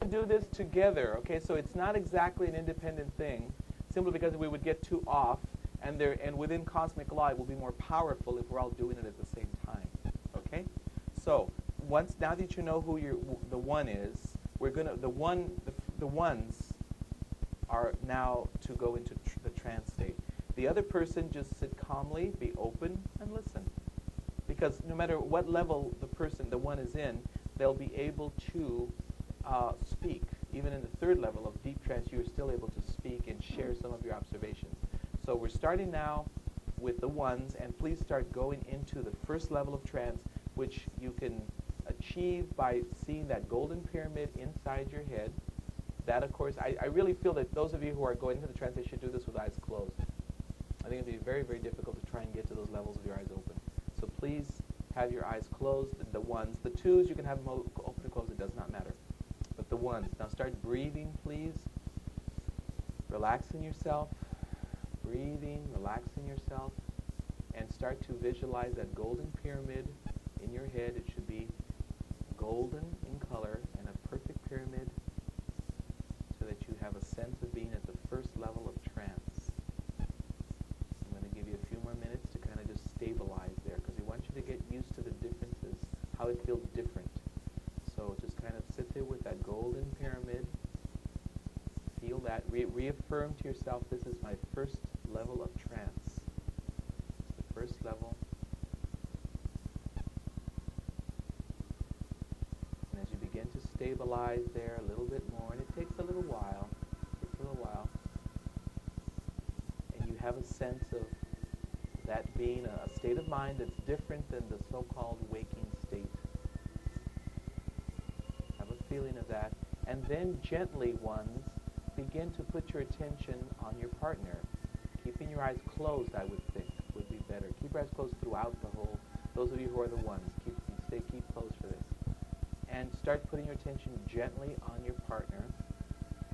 do this together, okay? So it's not exactly an independent thing, simply because we would get too off, and within cosmic law, it will be more powerful if we're all doing it at the same time, okay? So now that you know who the one is, the ones are now to go into the trance state. The other person, just sit calmly, be open, and listen. Because no matter what level the one is in, they'll be able to speak. Even in the third level of deep trance, you are still able to speak and share some of your observations. So we're starting now with the ones, and please start going into the first level of trance, which you can achieve by seeing that golden pyramid inside your head. That, of course, I really feel that those of you who are going into the trance, they should do this with eyes closed. I think it would be very, very difficult to try and get to those levels with your eyes open. So please have your eyes closed, the ones. The twos, you can have them open and closed, it does not matter. But the ones. Now start breathing, please. Relaxing yourself. Breathing, relaxing yourself. And start to visualize that golden pyramid in your head. It should be golden in color and a perfect pyramid so that you have a sense of being at the first level of trance. I'm going to give you a few more minutes to kind of just stabilize there, because we want you to get used to the differences, how it feels different. So just kind of sit there with that golden pyramid. Feel that. Reaffirm to yourself, this is my first level of trance. It's the first level. And as you begin to stabilize there a little bit more, and it takes a little while, and you have a sense of that being a state of mind that's different than the so-called waking state. Have a feeling of that. And then gently, ones, begin to put your attention on your partner. Keeping your eyes closed, I would think, would be better. Keep your eyes closed throughout the whole. Those of you who are the ones, keep closed for this. And start putting your attention gently on your partner,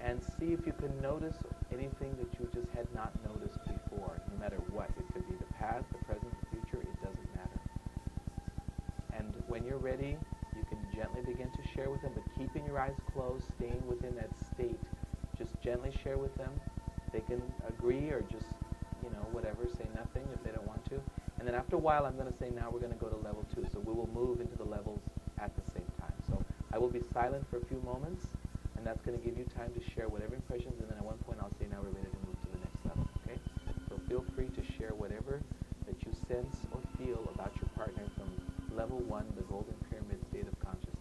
and see if you can notice anything that you just had not noticed before, no matter what. It could be the past, the present, the future, it doesn't matter. And when you're ready, you can gently begin to share with them, but keeping your eyes closed, staying within that state. Just gently share with them. They can agree or just, whatever, say nothing if they don't want to. And then after a while, I'm going to say, now we're going to go to level 2. So we will move into the levels at the same time. So I will be silent for a few moments, and that's going to give you time to share whatever impressions, and then at one point I'll say, now we're ready to move to the next level, okay? So feel free to share whatever that you sense or feel about your partner from level 1, the golden pyramid state of consciousness.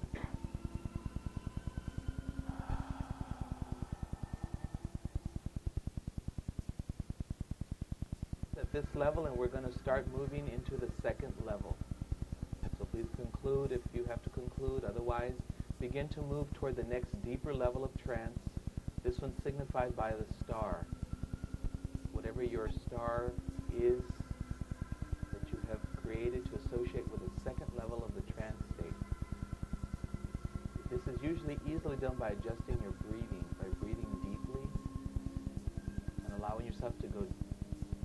At this level, and we're going to start moving into the second level. So please conclude if you have to conclude. Otherwise, begin to move toward the next deeper level of trance. This one signified by the star. Whatever your star is that you have created to associate with the second level of the trance state. This is usually easily done by adjusting your breathing, by breathing deeply and allowing yourself to go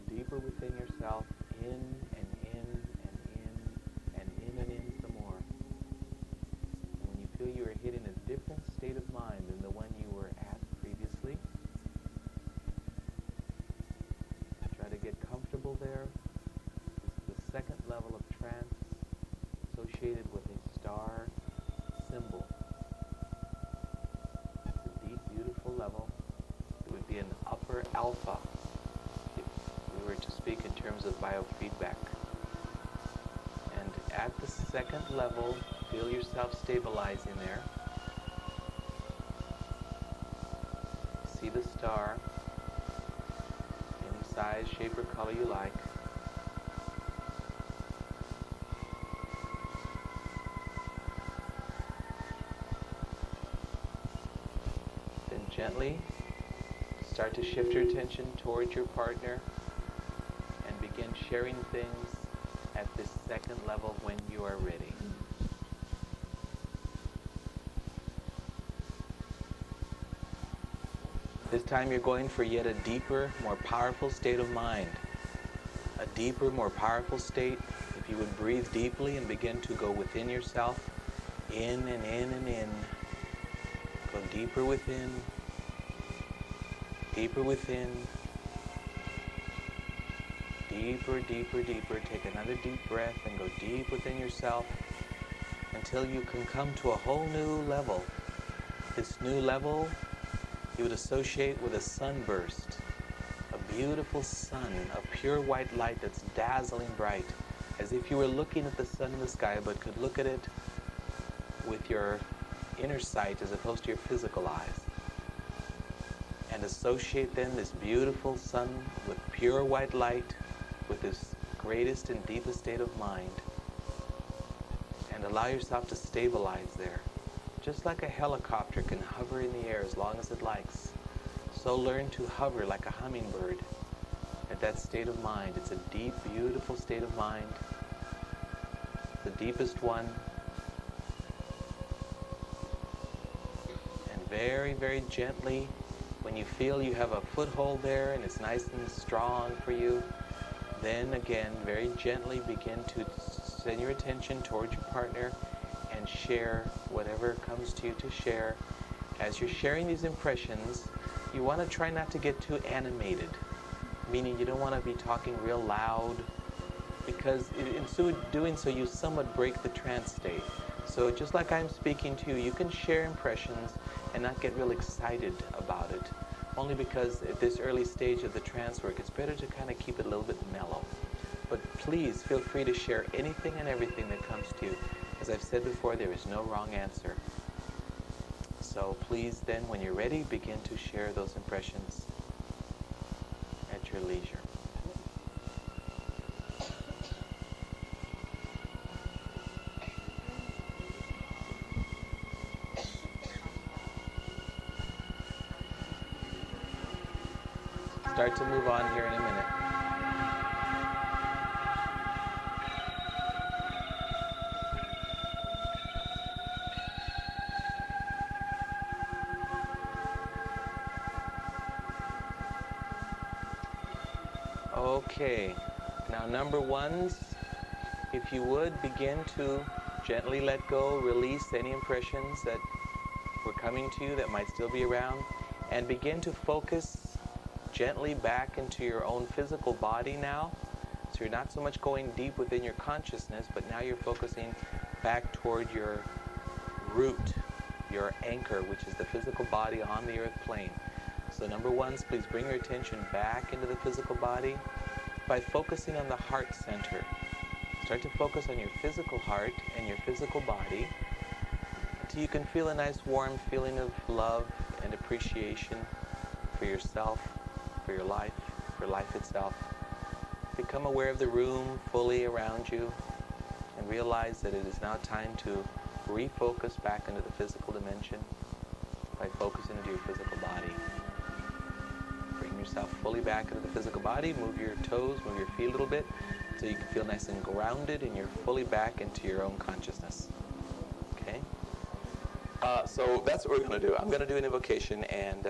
deeper within yourself, in and in and in and in and in some more. And when you feel you are hitting a different state of mind than the one you were at previously, try to get comfortable there. This is the second level of trance associated with a star symbol. It's a deep, beautiful level. It would be an upper alpha if we were to speak in terms of biofeedback. And at the second level, feel yourself stabilizing there. See the star, any size, shape, or color you like. Then gently start to shift your attention towards your partner and begin sharing things at this second level when you are ready. This time you're going for yet a deeper, more powerful state of mind. A deeper, more powerful state. If you would breathe deeply and begin to go within yourself, in and in and in. Go Go deeper within. Deeper within. Deeper, deeper, deeper. Take another deep breath and go deep within yourself until you can come to a whole new level. This new level you would associate with a sunburst, a beautiful sun, a pure white light that's dazzling bright, as if you were looking at the sun in the sky but could look at it with your inner sight as opposed to your physical eyes. And associate then this beautiful sun with pure white light with this greatest and deepest state of mind, and allow yourself to stabilize there. Just like a helicopter can hover in the air as long as it likes, so learn to hover like a hummingbird at that state of mind. It's a deep, beautiful state of mind, the deepest one, and very, very gently, when you feel you have a foothold there and it's nice and strong for you, then again, very gently begin to send your attention towards your partner and share whatever comes to you to share. As you're sharing these impressions, you want to try not to get too animated, meaning you don't want to be talking real loud, because in doing so you somewhat break the trance state. So just like I'm speaking to you, you can share impressions and not get real excited about it, only because at this early stage of the trance work, it's better to kind of keep it a little bit mellow. But please feel free to share anything and everything that comes to you. As I've said before, there is no wrong answer. So please then, when you're ready, begin to share those impressions at your leisure. Start to move on here in a minute. Okay, now number ones, if you would begin to gently let go, release any impressions that were coming to you that might still be around, and begin to focus gently back into your own physical body now. So you're not so much going deep within your consciousness, but now you're focusing back toward your root, your anchor, which is the physical body on the earth plane. So number ones, please bring your attention back into the physical body by focusing on the heart center. Start to focus on your physical heart and your physical body until you can feel a nice warm feeling of love and appreciation for yourself, for your life, for life itself. Become aware of the room fully around you and realize that it is now time to refocus back into the physical dimension by focusing into your physical body. Bring yourself fully back into the physical body. Move your toes, move your feet a little bit so you can feel nice and grounded and you're fully back into your own consciousness. Okay? So that's what we're going to do. I'm going to do an invocation, and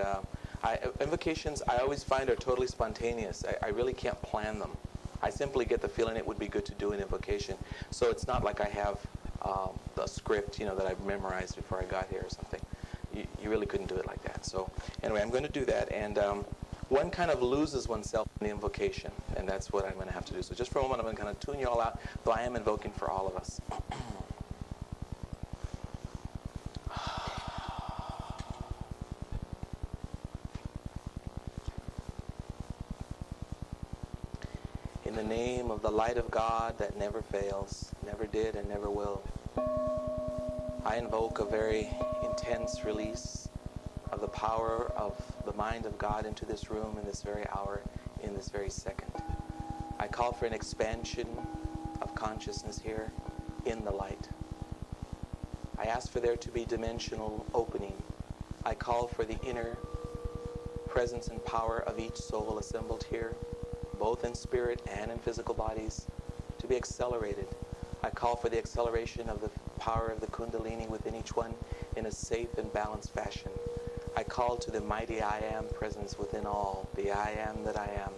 invocations I always find are totally spontaneous. I really can't plan them. I simply get the feeling it would be good to do an invocation. So it's not like I have the script, that I've memorized before I got here or something. You really couldn't do it like that. So anyway, I'm going to do that, and one kind of loses oneself in the invocation, and that's what I'm going to have to do. So just for a moment, I'm going to kind of tune you all out, though I am invoking for all of us. In the name of the light of God that never fails, never did and never will, I invoke a very intense release of the power of the mind of God into this room in this very hour, in this very second. I call for an expansion of consciousness here in the light. I ask for there to be dimensional opening. I call for the inner presence and power of each soul assembled here, both in spirit and in physical bodies, to be accelerated. I call for the acceleration of the power of the Kundalini within each one in a safe and balanced fashion. I call to the mighty I Am presence within all, the I Am that I Am,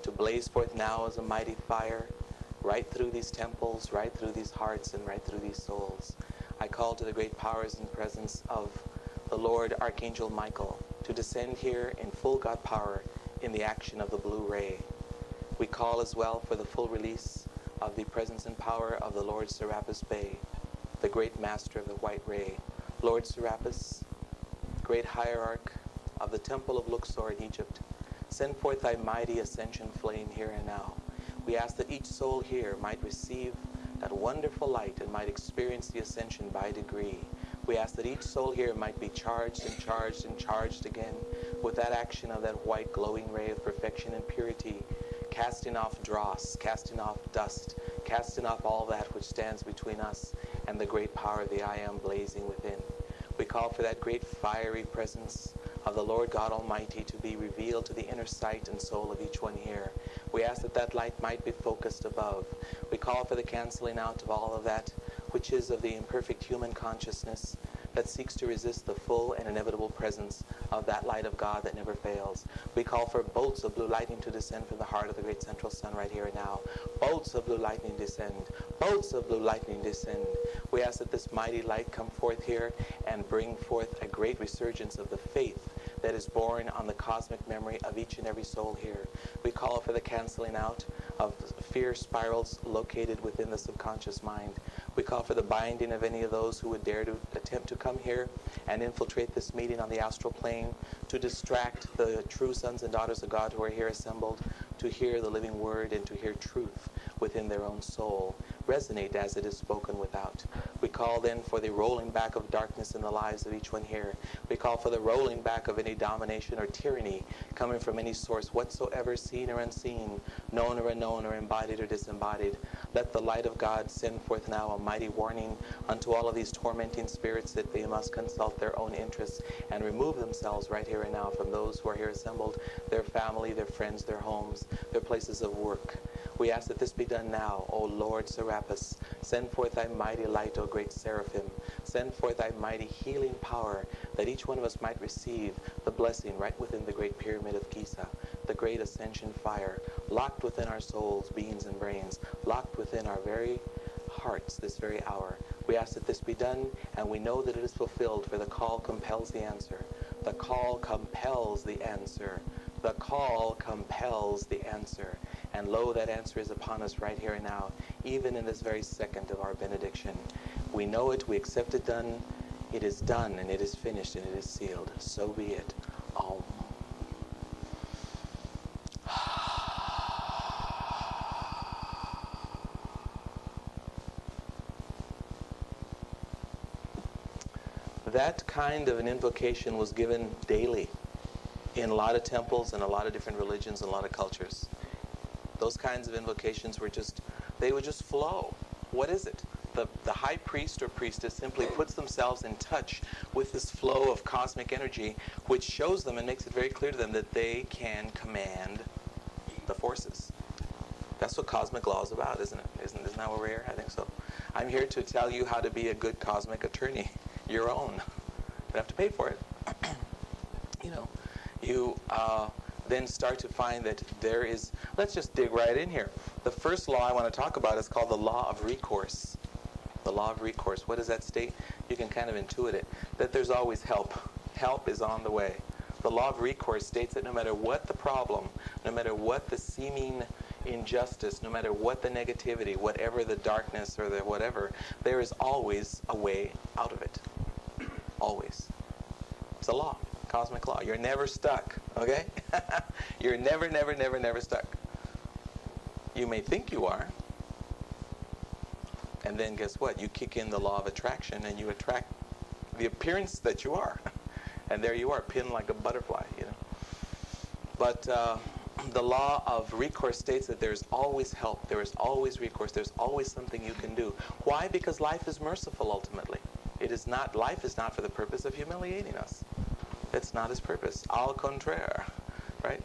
to blaze forth now as a mighty fire, right through these temples, right through these hearts, and right through these souls. I call to the great powers and presence of the Lord Archangel Michael to descend here in full God power in the action of the blue ray. We call as well for the full release of the presence and power of the Lord Serapis Bey, the great master of the white ray. Lord Serapis, great hierarch of the temple of Luxor in Egypt, send forth thy mighty ascension flame here and now. We ask that each soul here might receive that wonderful light and might experience the ascension by degree. We ask that each soul here might be charged and charged and charged again with that action of that white glowing ray of perfection and purity, casting off dross, casting off dust, casting off all that which stands between us and the great power of the I Am blazing within. We call for that great fiery presence of the Lord God Almighty to be revealed to the inner sight and soul of each one here. We ask that that light might be focused above. We call for the canceling out of all of that which is of the imperfect human consciousness that seeks to resist the full and inevitable presence of that light of God that never fails. We call for bolts of blue lightning to descend from the heart of the great central sun right here and now. Bolts of blue lightning descend. Bolts of blue lightning descend. We ask that this mighty light come forth here and bring forth a great resurgence of the faith that is born on the cosmic memory of each and every soul here. We call for the canceling out of fear spirals located within the subconscious mind. We call for the binding of any of those who would dare to attempt to come here and infiltrate this meeting on the astral plane to distract the true sons and daughters of God who are here assembled to hear the living word and to hear truth within their own soul resonate as it is spoken without. We call then for the rolling back of darkness in the lives of each one here. We call for the rolling back of any domination or tyranny coming from any source whatsoever, seen or unseen, known or unknown, or embodied or disembodied. Let the light of God send forth now a mighty warning unto all of these tormenting spirits that they must consult their own interests and remove themselves right here and now from those who are here assembled, their family, their friends, their homes, their places of work. We ask that this be done now, O Lord Serapis. Send forth thy mighty light, O great seraphim. Send forth thy mighty healing power, that each one of us might receive the blessing right within the great pyramid of Giza, the great ascension fire, locked within our souls, beings, and brains, locked within our very hearts this very hour. We ask that this be done, and we know that it is fulfilled, for the call compels the answer. The call compels the answer. The call compels the answer. And lo, that answer is upon us right here and now, even in this very second of our benediction. We know it, we accept it done. It is done, and it is finished, and it is sealed. So be it. Om. That kind of an invocation was given daily in a lot of temples and a lot of different religions and a lot of cultures. Those kinds of invocations were they would just flow. What is it? The high priest or priestess simply puts themselves in touch with this flow of cosmic energy, which shows them and makes it very clear to them that they can command the forces. That's what cosmic law is about, isn't it? Isn't that what we're here? I think so. I'm here to tell you how to be a good cosmic attorney, your own. You have to pay for it. You then start to find that there is, let's just dig right in here. The first law I want to talk about is called the law of recourse. The law of recourse. What does that state? You can kind of intuit it, that there's always help. Help is on the way. The law of recourse states that no matter what the problem, no matter what the seeming injustice, no matter what the negativity, whatever the darkness or the whatever, there is always a way out of it. Always. It's a law. Cosmic law. You're never stuck, okay? You're never stuck. You may think you are, and then guess what? You kick in the law of attraction and you attract the appearance that you are. And there you are, pinned like a butterfly, But the law of recourse states that there's always help, there is always recourse, there's always something you can do. Why? Because life is merciful ultimately. Life is not for the purpose of humiliating us. That's not his purpose. Au contraire, right?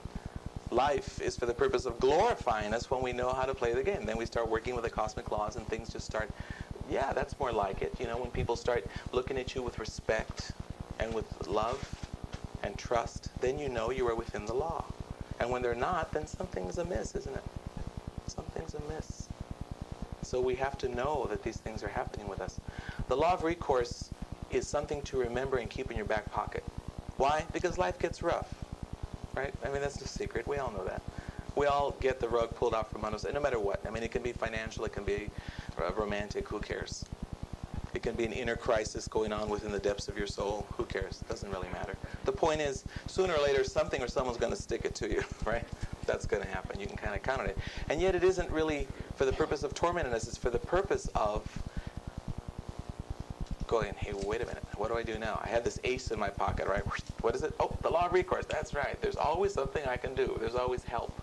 Life is for the purpose of glorifying us when we know how to play the game. Then we start working with the cosmic laws and things just start, yeah, that's more like it. When people start looking at you with respect and with love and trust, then you know you are within the law. And when they're not, then something's amiss, isn't it? Something's amiss. So we have to know that these things are happening with us. The law of recourse is something to remember and keep in your back pocket. Why? Because life gets rough, right? I mean, that's no secret. We all know that. We all get the rug pulled out from under us, and no matter what. I mean, it can be financial, it can be romantic, who cares? It can be an inner crisis going on within the depths of your soul. Who cares? It doesn't really matter. The point is, sooner or later, something or someone's going to stick it to you, right? That's going to happen. You can kind of count on it. And yet it isn't really for the purpose of tormenting us. It's for the purpose of going, hey, wait a minute. What do I do now? I have this ace in my pocket, right? What is it? Oh, the law of recourse. That's right. There's always something I can do. There's always help.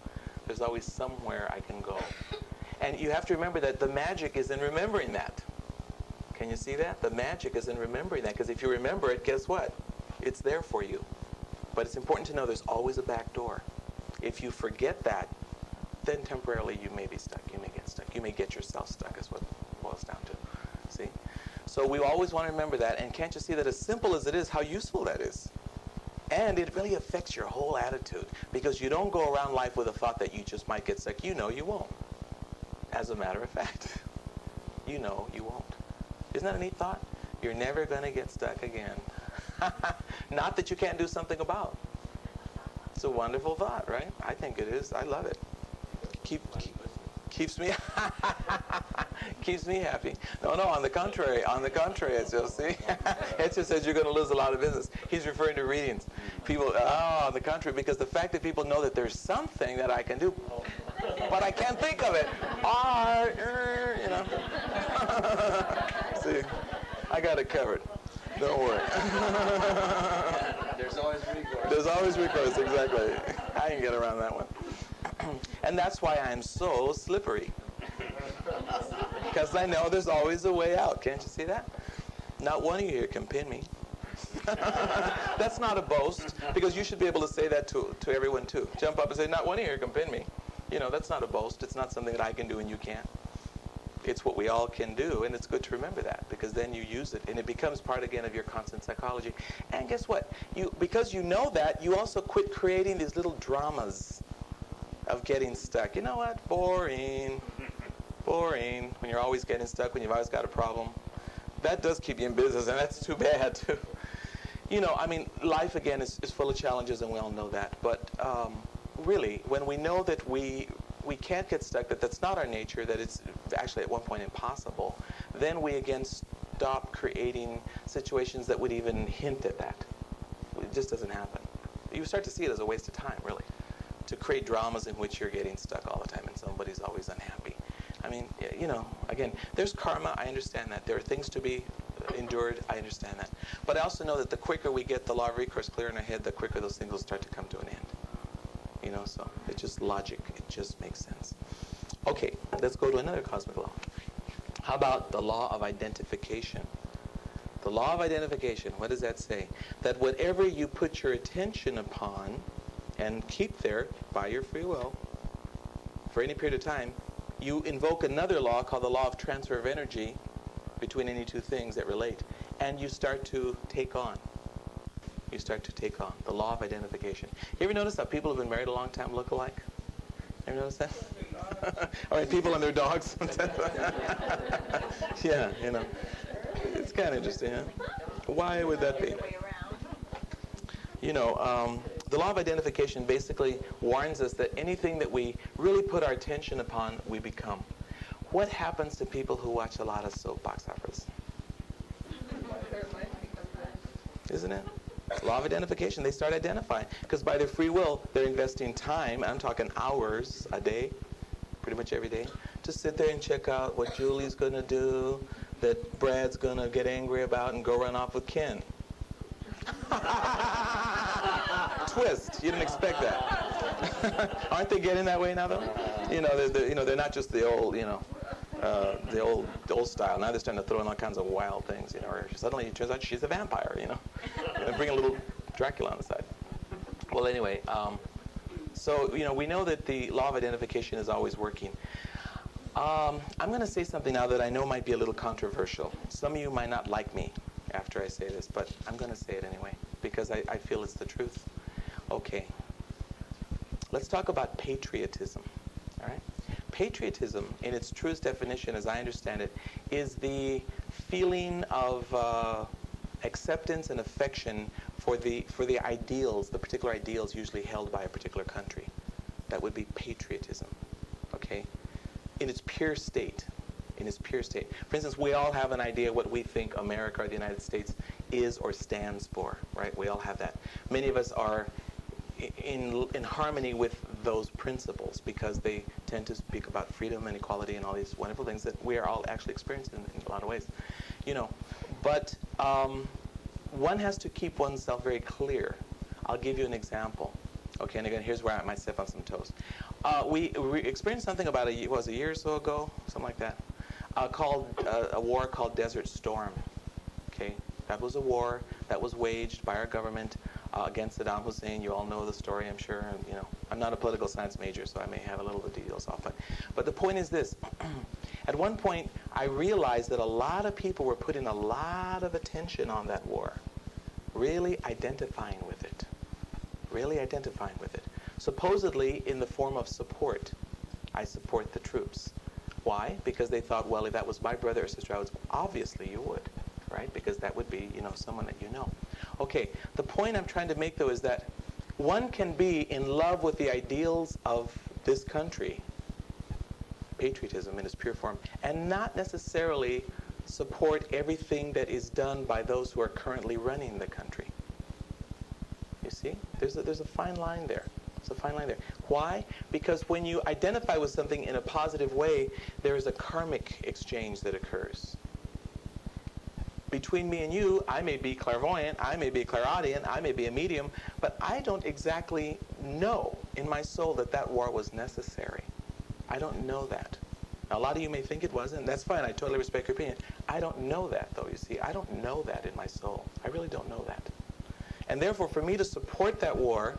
There's always somewhere I can go. And you have to remember that the magic is in remembering that. Can you see that? The magic is in remembering that, because if you remember it, guess what? It's there for you. But it's important to know there's always a back door. If you forget that, then temporarily you may be stuck. You may get stuck. You may get yourself stuck, is what it boils down to. See? So we always want to remember that, and can't you see that as simple as it is, how useful that is? And it really affects your whole attitude, because you don't go around life with a thought that you just might get stuck. You know you won't. As a matter of fact, you know you won't. Isn't that a neat thought? You're never going to get stuck again. Not that you can't do something about. It's a wonderful thought, right? I think it is. I love it. Keeps me keeps me happy. No, on the contrary, it's just, see, it just says you're going to lose a lot of business. He's referring to readings. People, on the contrary, because the fact that people know that there's something that I can do, but I can't think of it. You know. See, I got it covered. Don't worry. There's always recourse. There's always recourse, exactly. I can get around that one. And that's why I'm so slippery. Because I know there's always a way out. Can't you see that? Not one of you here can pin me. That's not a boast, because you should be able to say that to everyone too. Jump up and say, not one of you here can pin me. You know, that's not a boast. It's not something that I can do and you can't. It's what we all can do, and it's good to remember that, because then you use it, and it becomes part again of your constant psychology. And guess what? Because you know that, you also quit creating these little dramas of getting stuck. You know what? Boring. When you're always getting stuck, when you've always got a problem. That does keep you in business, and that's too bad, too. You know, I mean, life, again, is full of challenges, and we all know that. But really, when we know that we can't get stuck, that that's not our nature, that it's actually at one point impossible, then we again stop creating situations that would even hint at that. It just doesn't happen. You start to see it as a waste of time, really, to create dramas in which you're getting stuck all the time and somebody's always unhappy. I mean, you know, again, there's karma. I understand that. There are things to be endured. I understand that. But I also know that the quicker we get the law of recourse clear in our head, the quicker those things will start to come to an end. You know, so it's just logic. It just makes sense. Okay, let's go to another cosmic law. How about the law of identification? The law of identification, what does that say? That whatever you put your attention upon and keep there by your free will for any period of time, you invoke another law called the law of transfer of energy between any two things that relate, and you start to take on. You start to take on the law of identification. You ever notice how people who've been married a long time look alike? Ever notice that? All right, people and their dogs. Yeah, you know. It's kind of interesting, huh? Why would that be? You know, the law of identification basically warns us that anything that we really put our attention upon, we become. What happens to people who watch a lot of soapbox operas? Isn't it? Law of identification. They start identifying. Because by their free will, they're investing time, I'm talking hours a day, pretty much every day, to sit there and check out what Julie's going to do, that Brad's going to get angry about and go run off with Ken. Twist. You didn't expect that. Aren't they getting that way now, though? You know, they're not just the old, the old style. Now they're starting to throw in all kinds of wild things, you know. Or suddenly it turns out she's a vampire, you know. And bring a little Dracula on the side. Well, anyway, so you know, we know that the law of identification is always working. I'm going to say something now that I know might be a little controversial. Some of you might not like me after I say this, but I'm going to say it anyway because I feel it's the truth. Okay. Let's talk about patriotism. All right? Patriotism, in its truest definition, as I understand it, is the feeling of acceptance and affection for the ideals, the particular ideals usually held by a particular country. That would be patriotism, okay? In its pure state. In its pure state. For instance, we all have an idea what we think America or the United States is or stands for, right? We all have that. Many of us are in harmony with those principles because they tend to speak about freedom and equality and all these wonderful things that we are all actually experiencing in a lot of ways. You know, but one has to keep oneself very clear. I'll give you an example. Okay, and again, here's where I might step on some toes. We experienced something about a year or so ago, something like that, called a war called Desert Storm. Okay, that was a war that was waged by our government against Saddam Hussein. You all know the story, I'm sure. And, you know, I'm not a political science major, so I may have a little of the details off. But the point is this. At one point, I realized that a lot of people were putting a lot of attention on that war, really identifying with it. Really identifying with it. Supposedly in the form of support. I support the troops. Why? Because they thought, well, if that was my brother or sister, obviously you would, right? Because that would be, you know, someone that you know. Okay, the point I'm trying to make, though, is that one can be in love with the ideals of this country, patriotism in its pure form, and not necessarily support everything that is done by those who are currently running the country. You see? There's a fine line there. There's a fine line there. Why? Because when you identify with something in a positive way, there is a karmic exchange that occurs. Between me and you, I may be clairvoyant, I may be clairaudient, I may be a medium, but I don't exactly know in my soul that that war was necessary. I don't know that. Now, a lot of you may think it wasn't. That's fine. I totally respect your opinion. I don't know that, though, you see. I don't know that in my soul. I really don't know that. And therefore, for me to support that war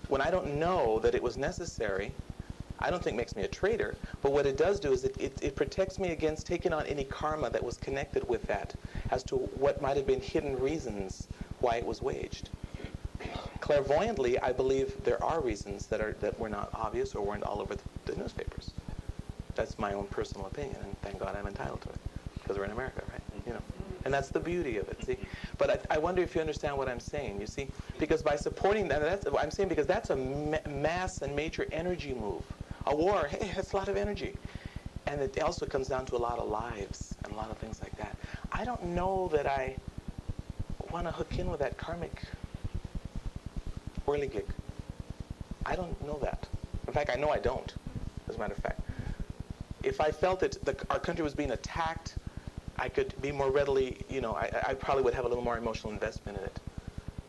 when I don't know that it was necessary, I don't think makes me a traitor. But what it does do is it protects me against taking on any karma that was connected with that as to what might have been hidden reasons why it was waged. Clairvoyantly, I believe there are reasons that were not obvious or weren't all over the newspapers. That's my own personal opinion, and thank God I'm entitled to it, because we're in America, right? You know, and that's the beauty of it. See, but I wonder if you understand what I'm saying. You see, because by supporting that, I'm saying because that's a mass and major energy move. A war, hey, that's a lot of energy, and it also comes down to a lot of lives and a lot of things like that. I don't know that I want to hook in with that karmic whirligig. I don't know that. In fact, I know I don't, as a matter of fact. If I felt that our country was being attacked, I could be more readily, you know, I probably would have a little more emotional investment in it.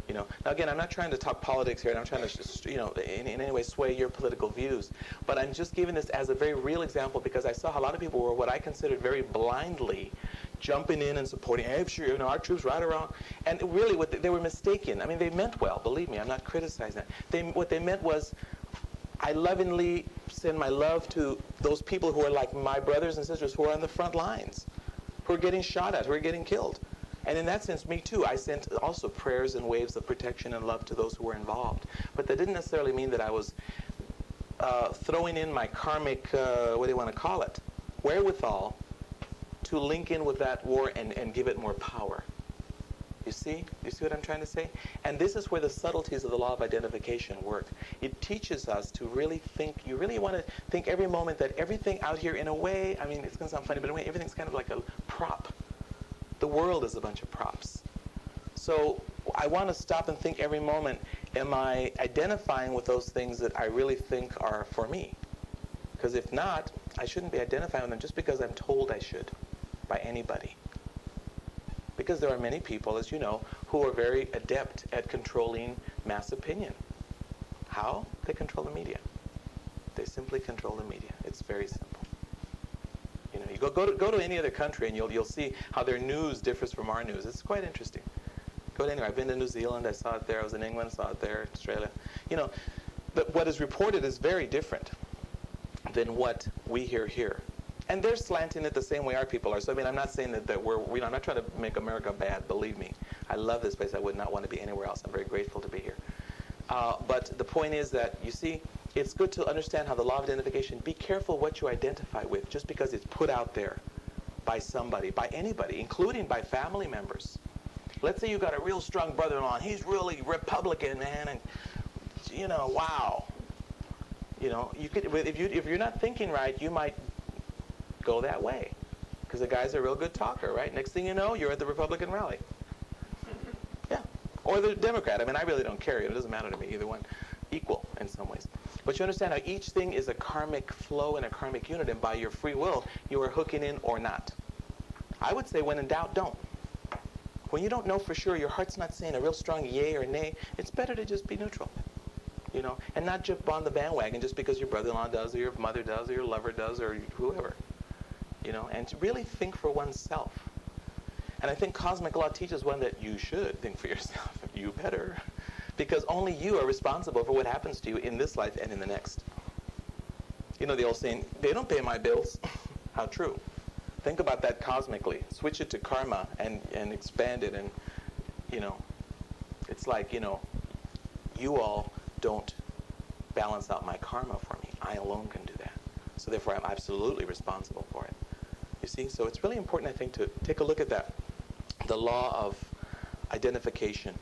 You know, now again, I'm not trying to talk politics here, and I'm trying to just, you know, in any way sway your political views. But I'm just giving this as a very real example because I saw how a lot of people were what I considered very blindly jumping in and supporting, hey, sure, you know, our troops right or wrong. And really, they were mistaken. I mean, they meant well, believe me. I'm not criticizing that. What they meant was, I lovingly send my love to those people who are like my brothers and sisters who are on the front lines, who are getting shot at, who are getting killed. And in that sense, me too, I sent also prayers and waves of protection and love to those who were involved. But that didn't necessarily mean that I was throwing in my karmic, what do you want to call it, wherewithal to link in with that war and give it more power. You see? You see what I'm trying to say? And this is where the subtleties of the law of identification work. It teaches us to really think, you really want to think every moment that everything out here in a way, I mean, it's going to sound funny, but in a way, everything's kind of like a prop. The world is a bunch of props. So I want to stop and think every moment, am I identifying with those things that I really think are for me? Because if not, I shouldn't be identifying with them just because I'm told I should by anybody. Because there are many people, as you know, who are very adept at controlling mass opinion. How? They control the media. They simply control the media. It's very simple. You know, you go to any other country and you'll see how their news differs from our news. It's quite interesting. Go to anywhere. I've been to New Zealand. I saw it there. I was in England. Saw it there. Australia. You know, what is reported is very different than what we hear here. And they're slanting it the same way our people are. So, I mean, I'm not saying that I'm not trying to make America bad, believe me. I love this place. I would not want to be anywhere else. I'm very grateful to be here. But the point is that, you see, it's good to understand how the law of identification, be careful what you identify with just because it's put out there by somebody, by anybody, including by family members. Let's say you got a real strong brother-in-law, and he's really Republican, man, and wow. You could, if you're not thinking right, you might go that way, because the guy's a real good talker, right? Next thing you know, you're at the Republican rally. Yeah, or the Democrat. I mean, I really don't care. It doesn't matter to me. Either one, equal in some ways. But you understand how each thing is a karmic flow and a karmic unit, and by your free will, you are hooking in or not. I would say, when in doubt, don't. When you don't know for sure, your heart's not saying a real strong yay or nay, it's better to just be neutral. And not jump on the bandwagon just because your brother-in-law does, or your mother does, or your lover does, or whoever. And to really think for oneself. And I think cosmic law teaches one that you should think for yourself. You better. Because only you are responsible for what happens to you in this life and in the next. The old saying, they don't pay my bills. How true. Think about that cosmically. Switch it to karma and expand it. And, it's like, you all don't balance out my karma for me. I alone can do that. So therefore, I'm absolutely responsible for it. You see? So it's really important, I think, to take a look at that. The law of identification.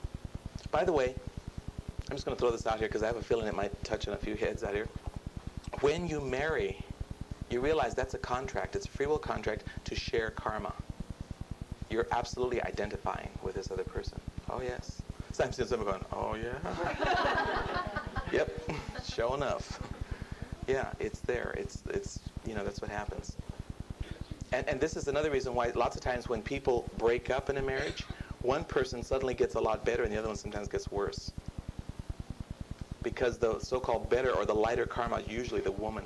By the way, I'm just going to throw this out here because I have a feeling it might touch on a few heads out here. When you marry, you realize that's a contract. It's a free will contract to share karma. You're absolutely identifying with this other person. Oh, yes. Sometimes someone going, oh, yeah? Yep, sure enough. Yeah, it's there. It's that's what happens. And this is another reason why lots of times when people break up in a marriage, one person suddenly gets a lot better and the other one sometimes gets worse. Because the so-called better or the lighter karma, usually the woman,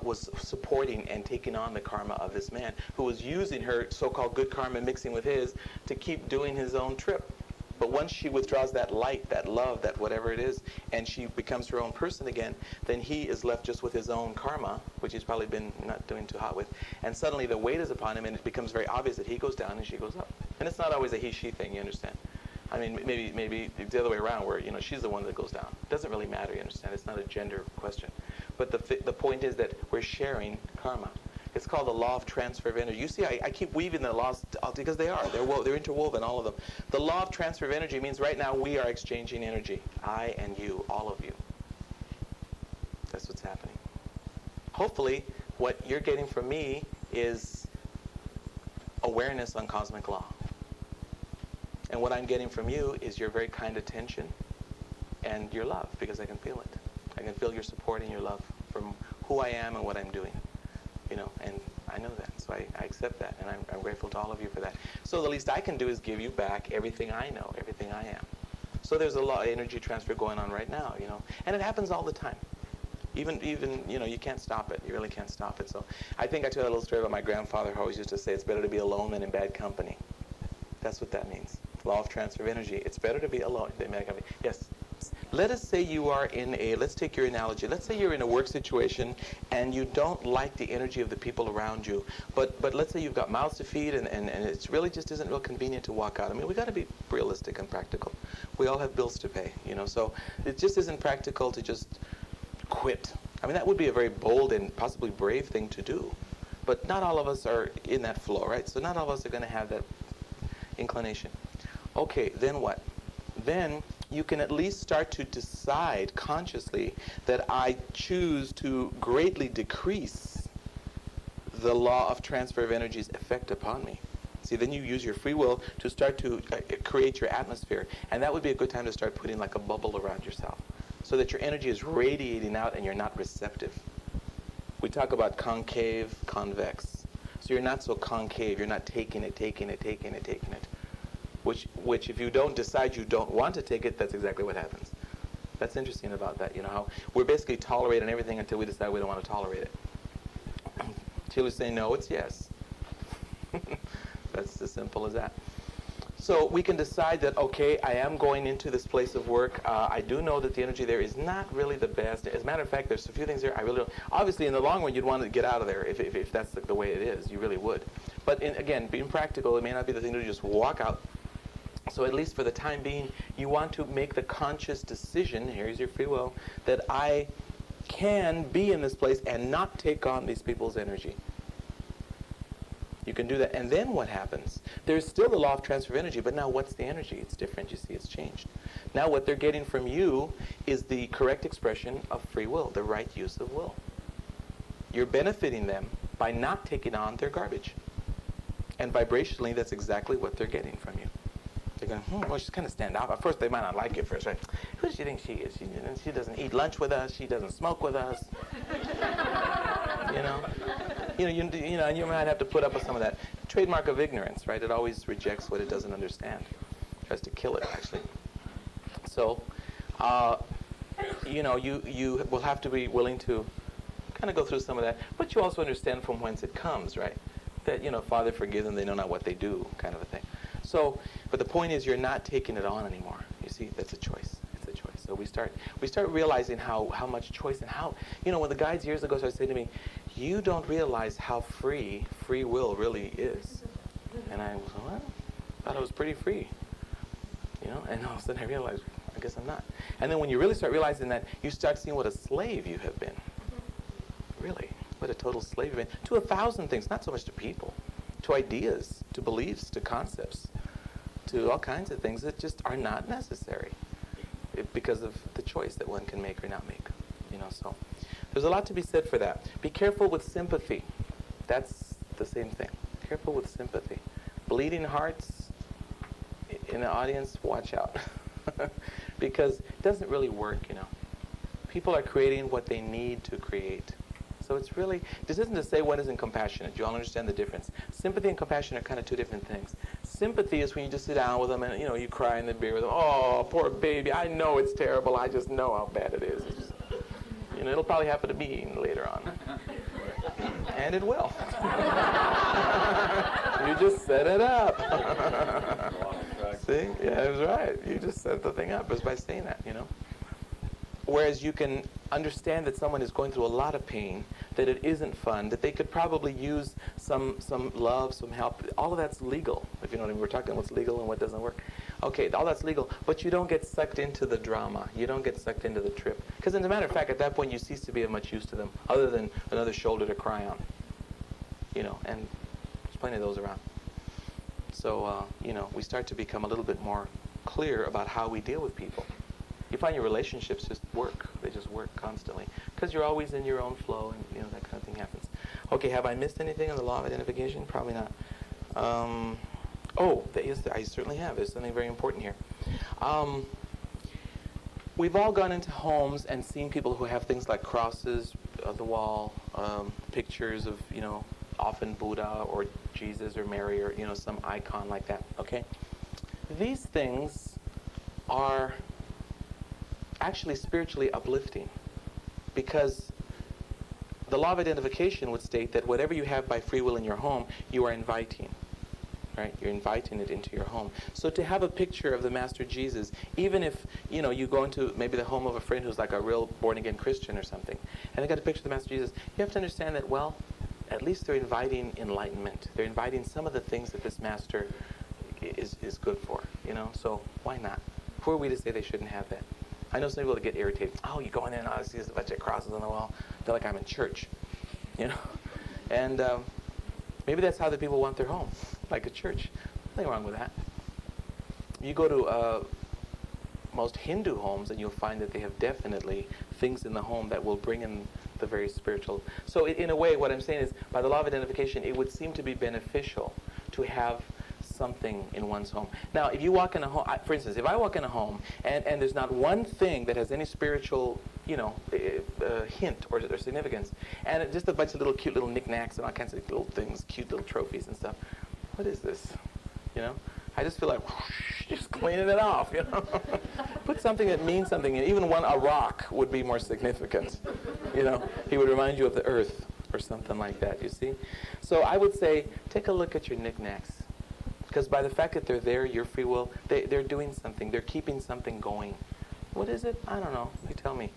was supporting and taking on the karma of this man, who was using her so-called good karma mixing with his to keep doing his own trip. But once she withdraws that light, that love, that whatever it is, and she becomes her own person again, then he is left just with his own karma, which he's probably been not doing too hot with. And suddenly the weight is upon him, and it becomes very obvious that he goes down and she goes up. And it's not always a he-she thing, you understand? I mean, maybe the other way around, where she's the one that goes down. It doesn't really matter, you understand? It's not a gender question. But the point is that we're sharing karma. It's called the law of transfer of energy. You see, I keep weaving the laws because they are. They're interwoven, all of them. The law of transfer of energy means right now we are exchanging energy. I and you, all of you. That's what's happening. Hopefully, what you're getting from me is awareness on cosmic law. And what I'm getting from you is your very kind attention and your love, because I can feel it. I can feel your support and your love from who I am and what I'm doing. And I know that, so I accept that, and I'm grateful to all of you for that. So the least I can do is give you back everything I know, everything I am. So there's a lot of energy transfer going on right now, and it happens all the time. Even you can't stop it. You really can't stop it. So I think I told a little story about my grandfather who always used to say it's better to be alone than in bad company. That's what that means. Law of transfer of energy. It's better to be alone than in bad company. Yes. Let us say you are let's take your analogy. Let's say you're in a work situation and you don't like the energy of the people around you. But let's say you've got mouths to feed and it really just isn't real convenient to walk out. I mean, we got to be realistic and practical. We all have bills to pay, so it just isn't practical to just quit. I mean, that would be a very bold and possibly brave thing to do. But not all of us are in that flow, right? So not all of us are going to have that inclination. Okay, then what? Then you can at least start to decide consciously that I choose to greatly decrease the law of transfer of energy's effect upon me. See, then you use your free will to start to create your atmosphere. And that would be a good time to start putting like a bubble around yourself so that your energy is radiating out and you're not receptive. We talk about concave, convex. So you're not so concave. You're not taking it. Which if you don't decide you don't want to take it, that's exactly what happens. That's interesting about that, how we're basically tolerating everything until we decide we don't want to tolerate it. Until we say no, it's yes. That's as simple as that. So we can decide that, okay, I am going into this place of work. I do know that the energy there is not really the best. As a matter of fact, there's a few things there I really don't. Obviously, in the long run, you'd want to get out of there if that's the way it is. You really would. But again, being practical, it may not be the thing to just walk out. So at least for the time being, you want to make the conscious decision, here's your free will, that I can be in this place and not take on these people's energy. You can do that. And then what happens? There's still the law of transfer of energy, but now what's the energy? It's different. You see, it's changed. Now what they're getting from you is the correct expression of free will, the right use of will. You're benefiting them by not taking on their garbage. And vibrationally, that's exactly what they're getting from you. They're going, well, she's kind of stand out. At first, they might not like it first, right? Who does she think she is? She doesn't eat lunch with us. She doesn't smoke with us. You might have to put up with some of that. Trademark of ignorance, right? It always rejects what it doesn't understand. Tries to kill it, actually. So, you will have to be willing to kind of go through some of that. But you also understand from whence it comes, right? That, Father, forgive them, they know not what they do, kind of a thing. So, but the point is, you're not taking it on anymore. You see, that's a choice. It's a choice. So we start realizing how much choice and how, when the guides years ago started saying to me, you don't realize how free will really is. And I was, well, thought I was pretty free. And all of a sudden I realized, I guess I'm not. And then when you really start realizing that, you start seeing what a slave you have been. Really, what a total slave you've been. To 1,000 things, not so much to people. To ideas, to beliefs, to concepts, to all kinds of things that just are not necessary because of the choice that one can make or not make. So there's a lot to be said for that. Be careful with sympathy. That's the same thing. Careful with sympathy. Bleeding hearts in the audience, watch out. Because it doesn't really work, People are creating what they need to create. So it's really, this isn't to say one isn't compassionate. You all understand the difference. Sympathy and compassion are kind of two different things. Sympathy is when you just sit down with them and, you cry in the beer with them. Oh, poor baby. I know it's terrible. I just know how bad it is. It's just, it'll probably happen to me later on. And it will. You just set it up. See? Yeah, that's right. You just set the thing up just by saying that, Whereas you can understand that someone is going through a lot of pain, that it isn't fun, that they could probably use some love, some help. All of that's legal, if you know what I mean. We're talking about what's legal and what doesn't work. Okay, all that's legal, but you don't get sucked into the drama. You don't get sucked into the trip. Because as a matter of fact, at that point, you cease to be of much use to them, other than another shoulder to cry on. And there's plenty of those around. So, we start to become a little bit more clear about how we deal with people. You find your relationships just work. They just work constantly. Because you're always in your own flow, and, that kind of thing happens. Okay, have I missed anything on the law of identification? Probably not. Yes, I certainly have. There's something very important here. We've all gone into homes and seen people who have things like crosses on the wall, pictures of, often Buddha or Jesus or Mary or, some icon like that, okay? These things are actually spiritually uplifting, because the law of identification would state that whatever you have by free will in your home, you are inviting, right? You're inviting it into your home. So to have a picture of the Master Jesus, even if, you go into maybe the home of a friend who's like a real born-again Christian or something, and they got a picture of the Master Jesus, you have to understand that, well, at least they're inviting enlightenment. They're inviting some of the things that this Master is good for, So why not? Who are we to say they shouldn't have that? I know some people that get irritated. Oh, you go in there and all I see is a bunch of crosses on the wall. They're like, I'm in church, And maybe that's how the people want their home, like a church. Nothing wrong with that. You go to most Hindu homes and you'll find that they have definitely things in the home that will bring in the very spiritual. So in a way, what I'm saying is, by the law of identification, it would seem to be beneficial to have something in one's home. Now, if you walk in a home, for instance, if I walk in a home and there's not one thing that has any spiritual, hint or significance, and just a bunch of little cute little knickknacks and all kinds of little things, cute little trophies and stuff, what is this? I just feel like whoosh, just cleaning it off. Put something that means something. Even a rock would be more significant. He would remind you of the earth or something like that. You see? So I would say, take a look at your knickknacks. Because by the fact that they're there, your free will, they're doing something. They're keeping something going. What is it? I don't know. You tell me.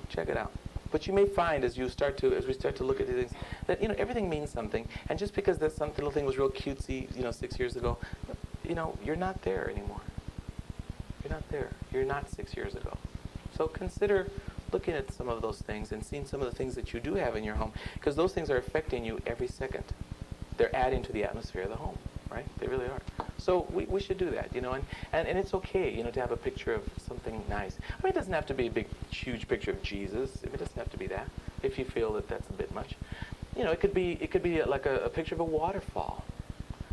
Check it out. But you may find as we start to look at these things, that everything means something. And just because that some little thing was real cutesy, 6 years ago, you're not there anymore. You're not there. You're not 6 years ago. So consider looking at some of those things and seeing some of the things that you do have in your home, because those things are affecting you every second. They're adding to the atmosphere of the home, right? They really are. So we should do that, and it's okay, to have a picture of something nice. I mean, it doesn't have to be a big, huge picture of Jesus. It doesn't have to be that, if you feel that that's a bit much. It could be like a picture of a waterfall,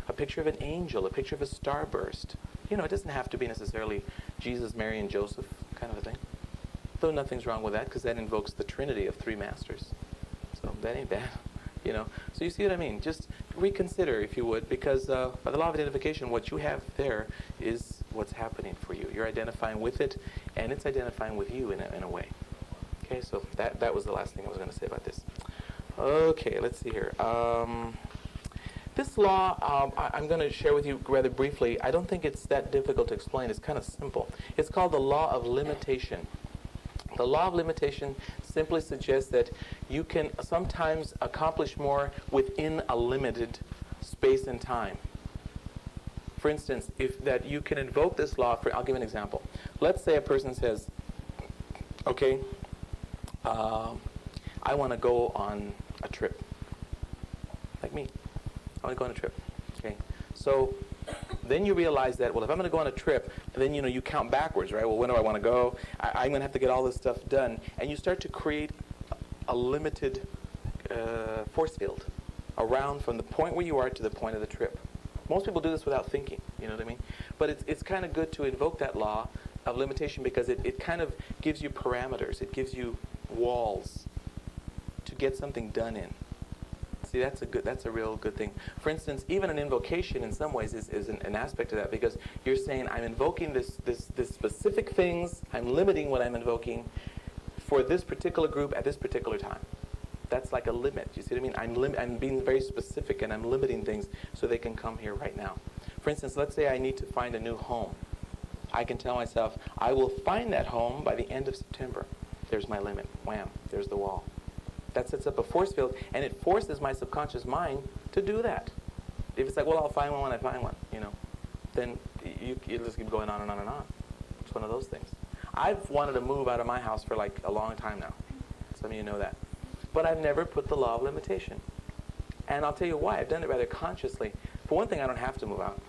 a picture of an angel, a picture of a starburst. It doesn't have to be necessarily Jesus, Mary, and Joseph kind of a thing. Though nothing's wrong with that, because that invokes the Trinity of three masters. So that ain't bad. So you see what I mean? Just reconsider, if you would, because by the law of identification, what you have there is what's happening for you. You're identifying with it, and it's identifying with you in a way. Okay, so that was the last thing I was going to say about this. Okay, let's see here. This law, I'm going to share with you rather briefly. I don't think it's that difficult to explain. It's kind of simple. It's called the law of limitation. The law of limitation simply suggests that you can sometimes accomplish more within a limited space and time. For instance, that you can invoke this law I'll give an example. Let's say a person says, okay, I want to go on a trip. Like me. I want to go on a trip. Okay. So then you realize that, well, if I'm going to go on a trip, then you count backwards, right? Well, when do I want to go? I'm going to have to get all this stuff done. And you start to create a limited force field around from the point where you are to the point of the trip. Most people do this without thinking, you know what I mean? But it's kind of good to invoke that law of limitation, because it kind of gives you parameters. It gives you walls to get something done in. See, that's a real good thing. For instance, even an invocation in some ways is an aspect of that, because you're saying, I'm invoking this specific things, I'm limiting what I'm invoking for this particular group at this particular time. That's like a limit. You see what I mean? I'm being very specific, and I'm limiting things so they can come here right now. For instance, let's say I need to find a new home. I can tell myself, I will find that home by the end of September. There's my limit. Wham, there's the wall. That sets up a force field, and it forces my subconscious mind to do that. If it's like, well, I'll find one when I find one, then you just keep going on and on and on. It's one of those things. I've wanted to move out of my house for like a long time now. Some of you know that. But I've never put the law of limitation. And I'll tell you why. I've done it rather consciously. For one thing, I don't have to move out.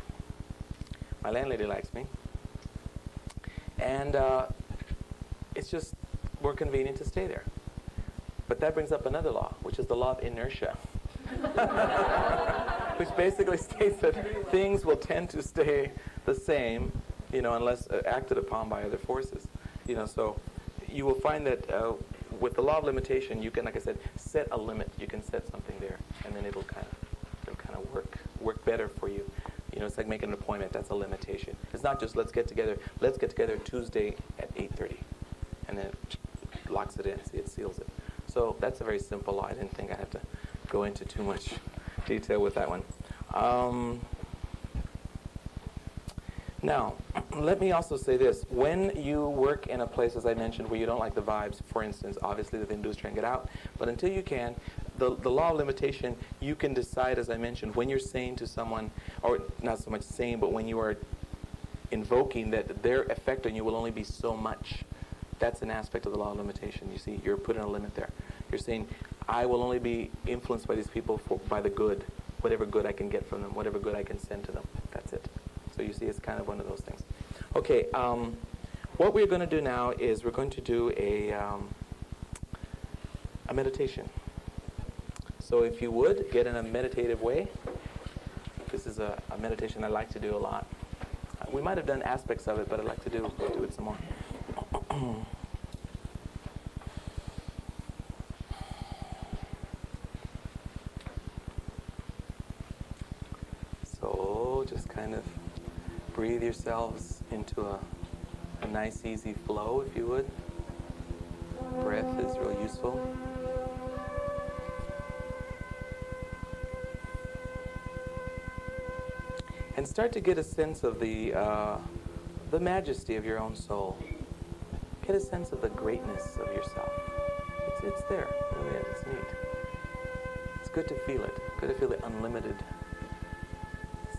My landlady likes me. And it's just more convenient to stay there. But that brings up another law, which is the law of inertia, which basically states that things will tend to stay the same, unless acted upon by other forces. So you will find that with the law of limitation, you can, like I said, set a limit. You can set something there, and then it'll kind of work better for you. It's like making an appointment. That's a limitation. It's not just let's get together Tuesday at 8:30, and then it locks it in. See, it seals it. So that's a very simple law. I didn't think I'd have to go into too much detail with that one. Now, let me also say this. When you work in a place, as I mentioned, where you don't like the vibes, for instance, obviously the thing to do is try and get out. But until you can, the law of limitation, you can decide, as I mentioned, when you're saying to someone, or not so much saying, but when you are invoking that their effect on you will only be so much. That's an aspect of the law of limitation. You see, you're putting a limit there. You're saying, I will only be influenced by these people by the good, whatever good I can get from them, whatever good I can send to them. That's it. So you see, it's kind of one of those things. Okay, what we're going to do now is we're going to do a meditation. So if you would, get in a meditative way. This is a meditation I like to do a lot. We might have done aspects of it, but I'd like to do it some more. So just kind of breathe yourselves into a nice easy flow, if you would. Breath is real useful. And start to get a sense of the majesty of your own soul. Get a sense of the greatness of yourself. It's there. Really, it's neat. It's good to feel it. Good to feel the unlimited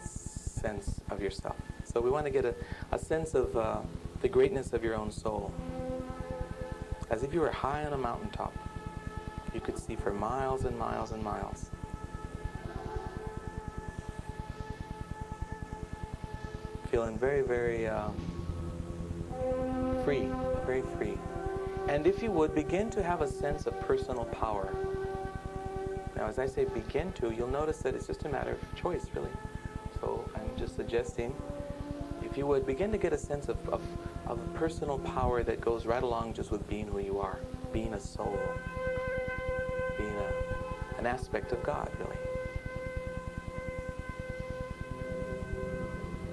sense of yourself. So we want to get a sense of the greatness of your own soul. As if you were high on a mountaintop. You could see for miles and miles and miles. Feeling very, very free, very free. And if you would, begin to have a sense of personal power. Now, as I say begin to, you'll notice that it's just a matter of choice, really. So I'm just suggesting, if you would, begin to get a sense of personal power that goes right along just with being who you are, being a soul, being an aspect of God, really.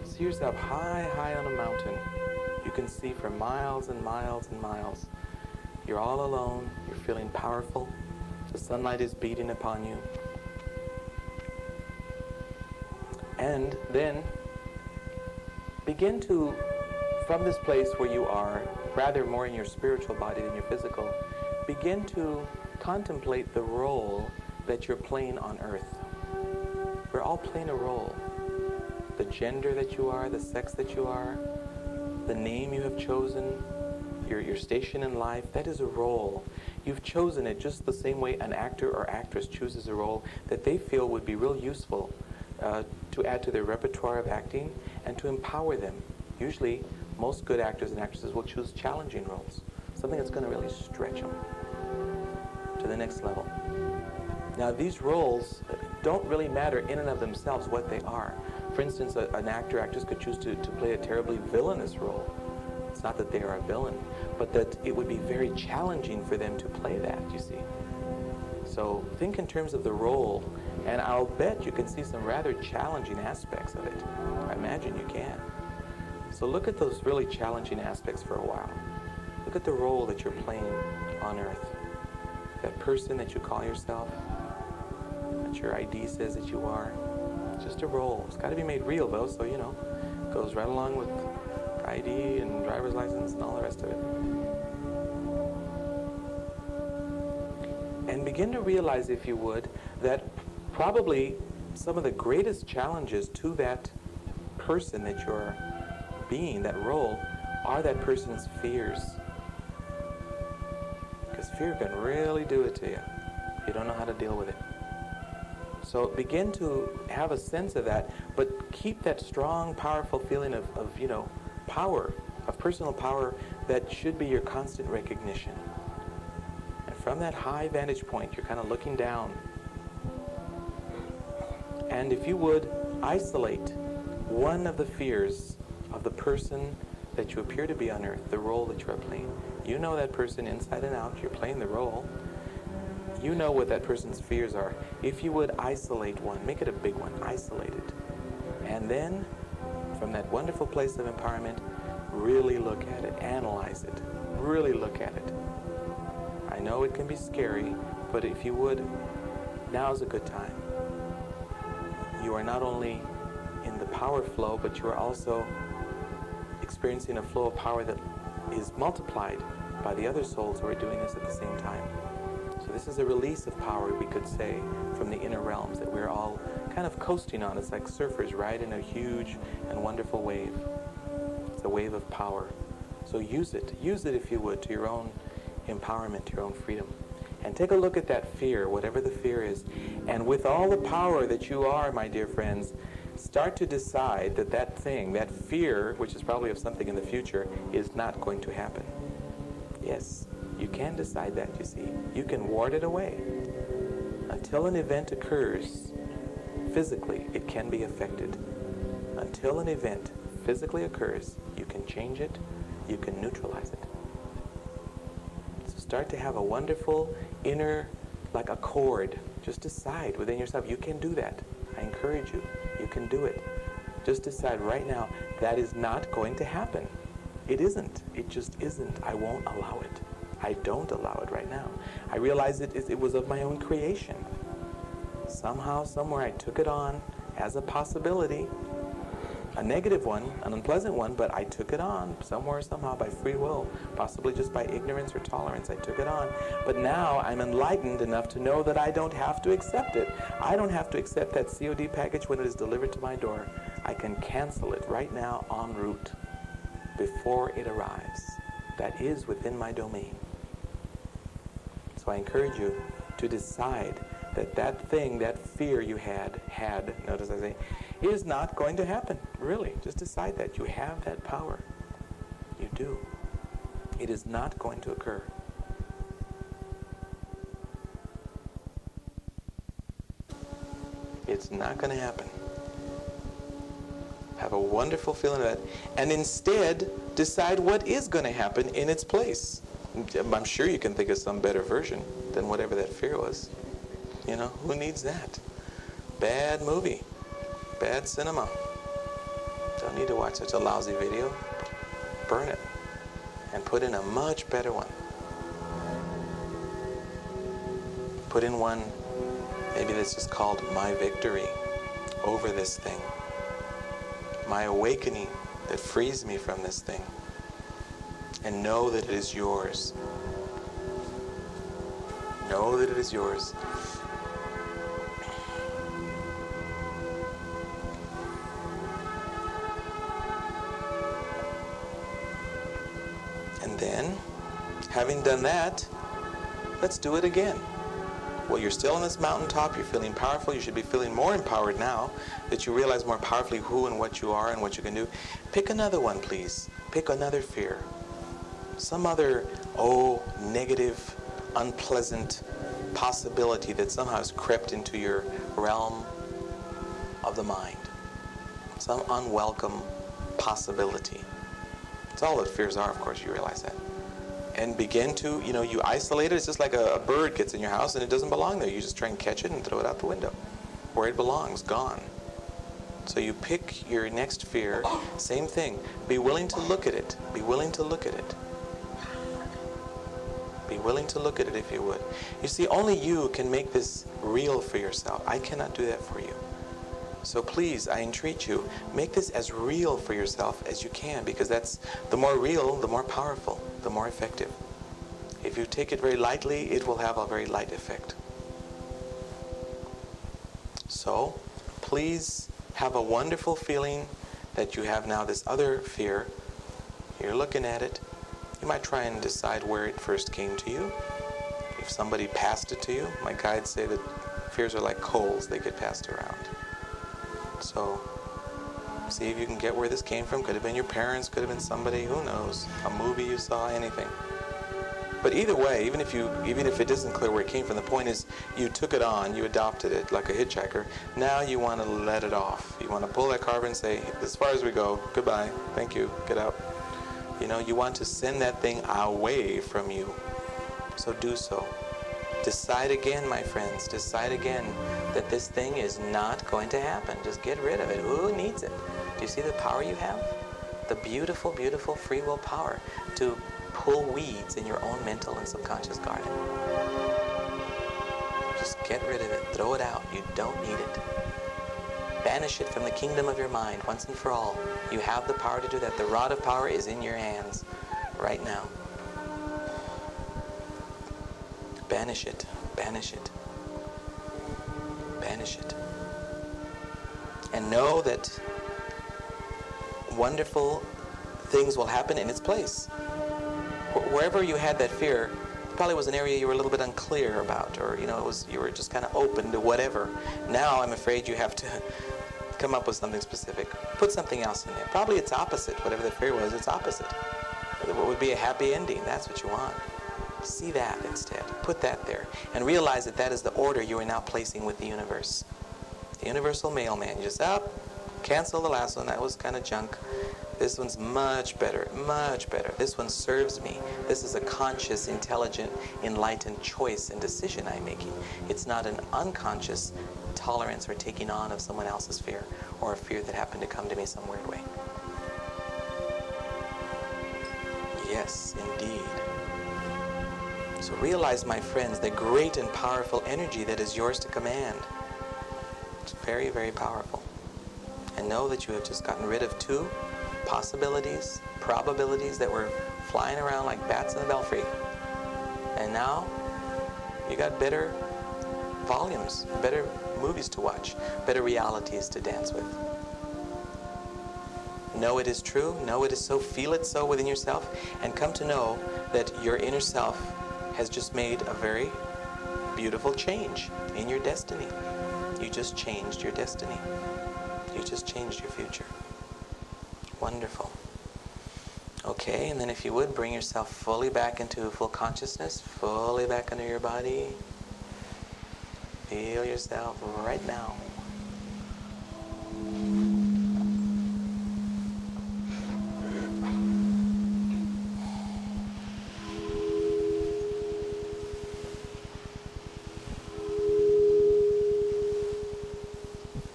See yourself high, high on a mountain. You can see for miles and miles and miles. You're all alone. You're feeling powerful. The sunlight is beating upon you. And then begin to, from this place where you are, rather more in your spiritual body than your physical, begin to contemplate the role that you're playing on earth. We're all playing a role. The gender that you are, the sex that you are, the name you have chosen, your station in life, that is a role. You've chosen it just the same way an actor or actress chooses a role that they feel would be real useful to add to their repertoire of acting and to empower them. Usually, most good actors and actresses will choose challenging roles, something that's going to really stretch them to the next level. Now, these roles don't really matter in and of themselves what they are. For instance, an actor or actress could choose to play a terribly villainous role. It's not that they are a villain, but that it would be very challenging for them to play that, you see. So think in terms of the role, and I'll bet you can see some rather challenging aspects of it. I imagine you can. So look at those really challenging aspects for a while. Look at the role that you're playing on earth. That person that you call yourself, that your ID says that you are. It's just a role. It's got to be made real, though, so, you know, it goes right along with ID and driver's license and all the rest of it. And begin to realize, if you would, that probably some of the greatest challenges to that person that you're being, that role, are that person's fears. Because fear can really do it to you if you don't know how to deal with it. So begin to have a sense of that, but keep that strong, powerful feeling of power, of personal power that should be your constant recognition. And from that high vantage point, you're kind of looking down. And if you would, isolate one of the fears of the person that you appear to be on earth, the role that you are playing. You know that person inside and out. You're playing the role. You know what that person's fears are. If you would isolate one, make it a big one, isolate it. And then, from that wonderful place of empowerment, really look at it, analyze it, really look at it. I know it can be scary, but if you would, now's a good time. You are not only in the power flow, but you are also experiencing a flow of power that is multiplied by the other souls who are doing this at the same time. So this is a release of power, we could say, from the inner realms that we're all kind of coasting on. It's like surfers riding a huge and wonderful wave. It's a wave of power. So use it if you would, to your own empowerment, to your own freedom. And take a look at that fear, whatever the fear is. And with all the power that you are, my dear friends, start to decide that that thing, that fear, which is probably of something in the future, is not going to happen. Yes, you can decide that, you see. You can ward it away. Until an event occurs, physically, it can be affected. Until an event physically occurs, you can change it, you can neutralize it. So start to have a wonderful inner, like a chord. Just decide within yourself, you can do that. I encourage you. You can do it. Just decide right now, that is not going to happen. It isn't. It just isn't. I won't allow it. I don't allow it right now. I realize it was of my own creation. Somehow, somewhere, I took it on as a possibility. A negative one, an unpleasant one, but I took it on somewhere, somehow, by free will. Possibly just by ignorance or tolerance, I took it on. But now I'm enlightened enough to know that I don't have to accept it. I don't have to accept that COD package when it is delivered to my door. I can cancel it right now en route before it arrives. That is within my domain. So I encourage you to decide that that thing, that fear you had, notice I say, is not going to happen. Really, just decide that. You have that power. You do. It is not going to occur. It's not going to happen. Have a wonderful feeling of that. And instead, decide what is going to happen in its place. I'm sure you can think of some better version than whatever that fear was. You know, who needs that? Bad movie. Bad cinema. Don't need to watch such a lousy video. Burn it. And put in a much better one. Put in one, maybe that's just called my victory over this thing. My awakening that frees me from this thing. And know that it is yours. Know that it is yours. And then, having done that, let's do it again. Well, you're still on this mountaintop, you're feeling powerful, you should be feeling more empowered now that you realize more powerfully who and what you are and what you can do. Pick another one, please. Pick another fear. Some other, negative, unpleasant possibility that somehow has crept into your realm of the mind. Some unwelcome possibility. That's all that fears are, of course, you realize that. And begin to, you isolate it. It's just like a bird gets in your house and it doesn't belong there. You just try and catch it and throw it out the window. Where it belongs, gone. So you pick your next fear, same thing. Be willing to look at it. Be willing to look at it. Be willing to look at it if you would. You see, only you can make this real for yourself. I cannot do that for you. So please, I entreat you, make this as real for yourself as you can, because that's the more real, the more powerful, the more effective. If you take it very lightly, it will have a very light effect. So, please have a wonderful feeling that you have now this other fear. You're looking at it. You might try and decide where it first came to you. If somebody passed it to you, my guides say that fears are like coals, they get passed around. So, see if you can get where this came from. Could have been your parents, could have been somebody, who knows, a movie you saw, anything. But either way, even if it isn't clear where it came from, the point is you took it on, you adopted it like a hitchhiker. Now you want to let it off. You want to pull that carver and say, as far as we go, goodbye, thank you, get out. You want to send that thing away from you. So do so. Decide again, my friends, decide again that this thing is not going to happen. Just get rid of it. Who needs it? Do you see the power you have? The beautiful, beautiful free will power to pull weeds in your own mental and subconscious garden. Just get rid of it. Throw it out. You don't need it. Banish it from the kingdom of your mind once and for all. You have the power to do that. The rod of power is in your hands right now. Banish it. Banish it. Banish it. And know that wonderful things will happen in its place. Wherever you had that fear, probably was an area you were a little bit unclear about, or you were just kind of open to whatever. Now I'm afraid you have to come up with something specific. Put something else in there. Probably it's opposite. Whatever the fear was, it's opposite. What would be a happy ending? That's what you want. See that instead. Put that there. And realize that that is the order you are now placing with the universe. The universal mailman. You just cancel the last one. That was kind of junk. This one's much better, much better. This one serves me. This is a conscious, intelligent, enlightened choice and decision I'm making. It's not an unconscious tolerance or taking on of someone else's fear, or a fear that happened to come to me some weird way. Yes, indeed. So realize, my friends, the great and powerful energy that is yours to command. It's very, very powerful. And know that you have just gotten rid of 2 possibilities, probabilities that were flying around like bats in the belfry. And now you got better volumes, better movies to watch, better realities to dance with. Know it is true, know it is so, feel it so within yourself, and come to know that your inner self has just made a very beautiful change in your destiny. You just changed your destiny. You just changed your future. Wonderful. Okay, and then if you would, bring yourself fully back into full consciousness, fully back into your body. Feel yourself right now.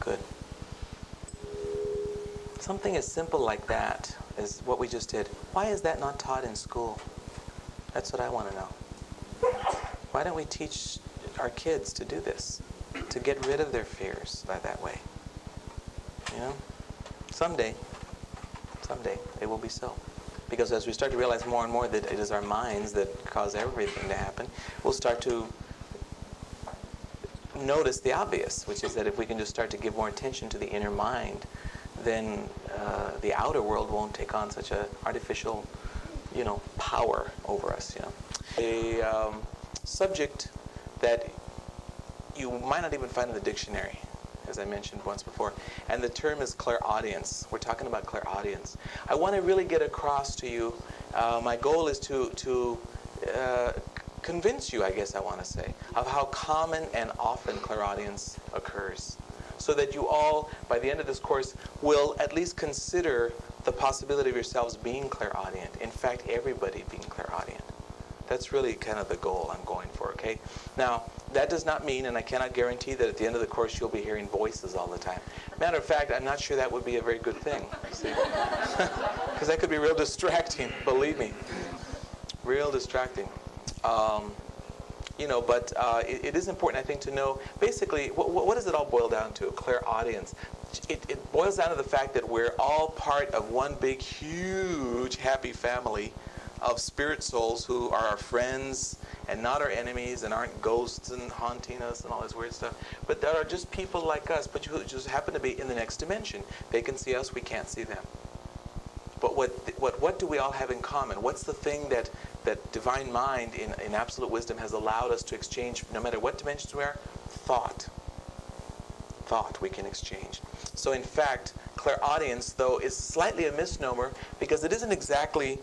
Good. Something as simple like that is what we just did. Why is that not taught in school? That's what I want to know. Why don't we teach our kids to do this? To get rid of their fears by that way. You know? Someday it will be so. Because as we start to realize more and more that it is our minds that cause everything to happen, we'll start to notice the obvious, which is that if we can just start to give more attention to the inner mind, then the outer world won't take on such a artificial, power over us. A subject that you might not even find in the dictionary, as I mentioned once before, and the term is clairaudience. We're talking about clairaudience. I want to really get across to you. My goal is to convince you, I guess I want to say, of how common and often clairaudience occurs, so that you all, by the end of this course, will at least consider the possibility of yourselves being clairaudient. In fact, everybody being clairaudient. That's really kind of the goal I'm going for, okay? Now, that does not mean, and I cannot guarantee, that at the end of the course you'll be hearing voices all the time. Matter of fact, I'm not sure that would be a very good thing, see? Because that could be real distracting, believe me. Real distracting. But it is important, I think, to know, basically, what does it all boil down to? Clairaudience. It boils down to the fact that we're all part of one big, huge, happy family of spirit souls who are our friends and not our enemies and aren't ghosts and haunting us and all this weird stuff, but that are just people like us, but who just happen to be in the next dimension. They can see us, we can't see them. But what do we all have in common? What's the thing that divine mind in absolute wisdom has allowed us to exchange, no matter what dimensions we are? Thought. Thought we can exchange. So in fact, clairaudience, though, is slightly a misnomer because it isn't exactly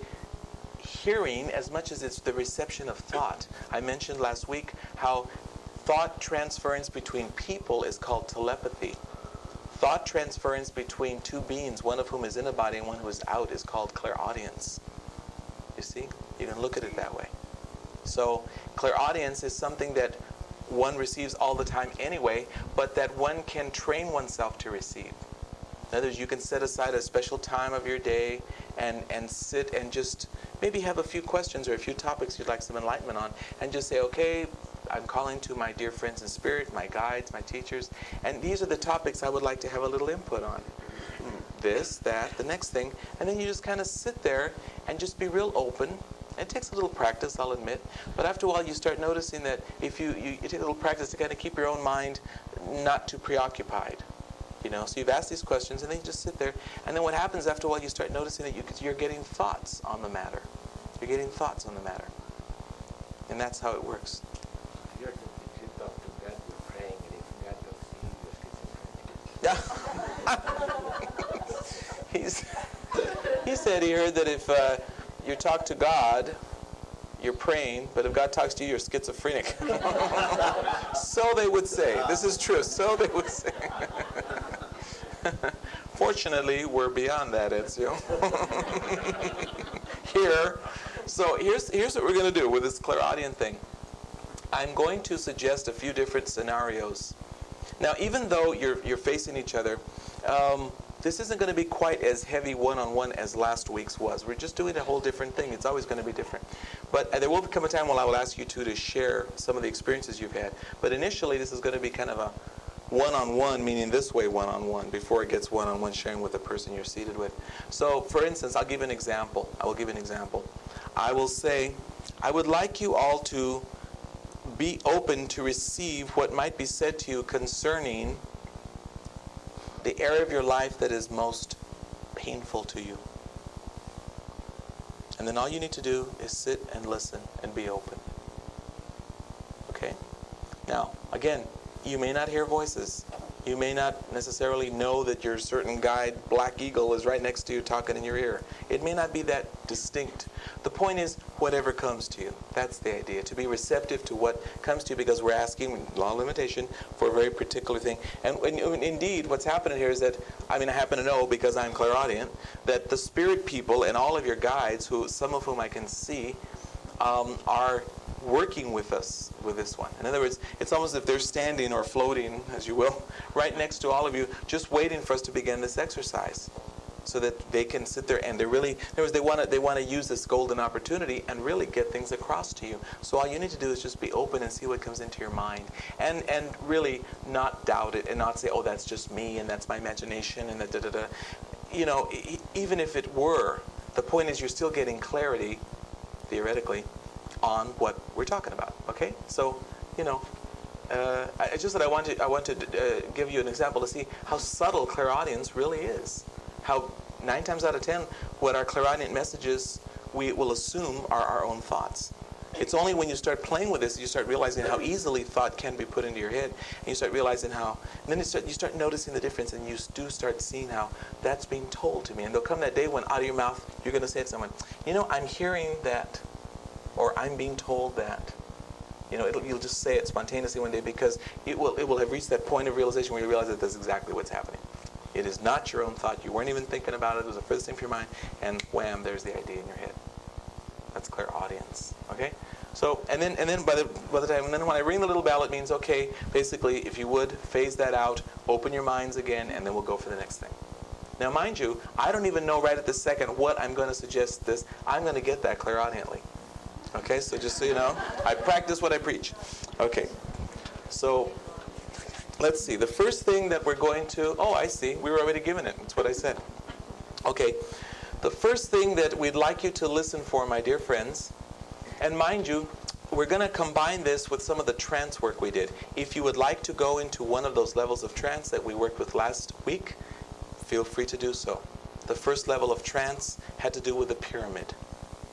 hearing as much as it's the reception of thought. I mentioned last week how thought transference between people is called telepathy. Thought transference between two beings, one of whom is in a body and one who is out, is called clairaudience. You see? You can look at it that way. So clairaudience is something that one receives all the time anyway, but that one can train oneself to receive. In other words, you can set aside a special time of your day and sit and just maybe have a few questions or a few topics you'd like some enlightenment on, and just say, okay, I'm calling to my dear friends in spirit, my guides, my teachers, and these are the topics I would like to have a little input on. This, that, the next thing, and then you just kind of sit there and just be real open. It takes a little practice, I'll admit, but after a while you start noticing that if you take a little practice to kind of keep your own mind not too preoccupied. So you've asked these questions, and then you just sit there, and then what happens after a while, you start noticing that you're getting thoughts on the matter. You're getting thoughts on the matter. And that's how it works. If you talk to God, you're praying, and if God don't see you, you're schizophrenic. He said he heard that if you talk to God, you're praying, but if God talks to you, you're schizophrenic. So they would say. This is true. So they would say. Fortunately, we're beyond that, Ezio. Here's what we're going to do with this clairaudient thing. I'm going to suggest a few different scenarios. Now, even though you're facing each other, this isn't going to be quite as heavy one-on-one as last week's was. We're just doing a whole different thing. It's always going to be different. But there will come a time when I will ask you to share some of the experiences you've had. But initially, this is going to be kind of a one-on-one, meaning this way one-on-one, before it gets one-on-one sharing with the person you're seated with. So, for instance, I'll give an example. I will give an example. I will say, I would like you all to be open to receive what might be said to you concerning the area of your life that is most painful to you. And then all you need to do is sit and listen and be open. Again, you may not hear voices. You may not necessarily know that your certain guide, Black Eagle, is right next to you talking in your ear. It may not be that distinct. The point is, whatever comes to you. That's the idea, to be receptive to what comes to you, because we're asking, law of limitation, for a very particular thing. And indeed, what's happening here is that, I happen to know, because I'm clairaudient, that the spirit people and all of your guides, some of whom I can see, are working with us with this one. In other words, it's almost as if they're standing or floating, as you will, right next to all of you, just waiting for us to begin this exercise, so that they can sit there and they're really, in other words, they want to use this golden opportunity and really get things across to you. So all you need to do is just be open and see what comes into your mind, and really not doubt it and not say, oh, that's just me and that's my imagination and da-da-da. Even if it were, the point is you're still getting clarity, theoretically, on what we're talking about. Okay, so I want to give you an example to see how subtle clairaudience really is. How 9 times out of 10, what our clairaudient messages we will assume are our own thoughts. It's only when you start playing with this you start realizing how easily thought can be put into your head, and you start realizing how. And then you start noticing the difference, and you do start seeing how that's being told to me. And there'll come that day when out of your mouth you're going to say to someone, I'm hearing that. Or I'm being told that. You'll just say it spontaneously one day, because it will have reached that point of realization where you realize that that's exactly what's happening. It is not your own thought. You weren't even thinking about it. It was the furthest thing from your mind, and wham, there's the idea in your head. That's clairaudience. Okay? So, and then by the time, and then when I ring the little bell, it means, okay, basically, if you would, phase that out, open your minds again, and then we'll go for the next thing. Now, mind you, I don't even know right at this second what I'm going to suggest this. I'm going to get that clairaudiently. Okay, so just so you know, I practice what I preach. Okay, so let's see. The first thing that we're going to, I see, we were already given it. That's what I said. Okay, the first thing that we'd like you to listen for, my dear friends, and mind you, we're going to combine this with some of the trance work we did. If you would like to go into one of those levels of trance that we worked with last week, feel free to do so. The first level of trance had to do with the pyramid.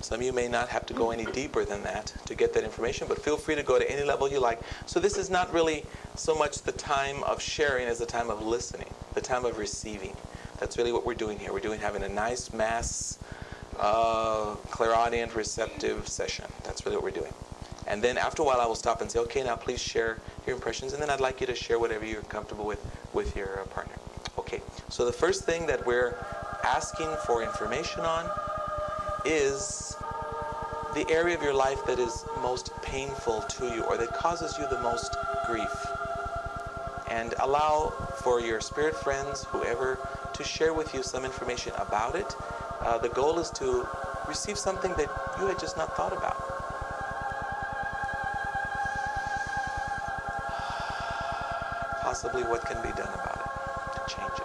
Some of you may not have to go any deeper than that to get that information, but feel free to go to any level you like. So this is not really so much the time of sharing as the time of listening, the time of receiving. That's really what we're doing here. We're having a nice mass, clairaudient, receptive session. That's really what we're doing. And then after a while I will stop and say, okay, now please share your impressions, and then I'd like you to share whatever you're comfortable with your partner. Okay, so the first thing that we're asking for information on is the area of your life that is most painful to you, or that causes you the most grief. And allow for your spirit friends, whoever, to share with you some information about it. The goal is to receive something that you had just not thought about. Possibly what can be done about it to change it.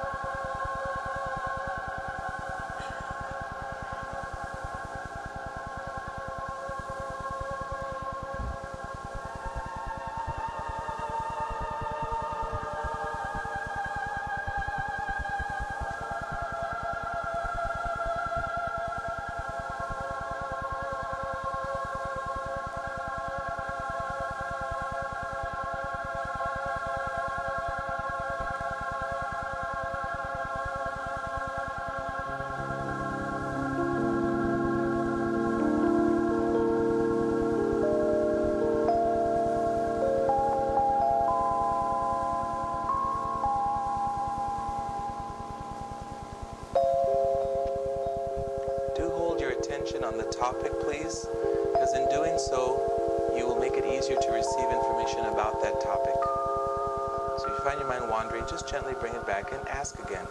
On the topic, please, because in doing so, you will make it easier to receive information about that topic. So if you find your mind wandering, just gently bring it back and ask again,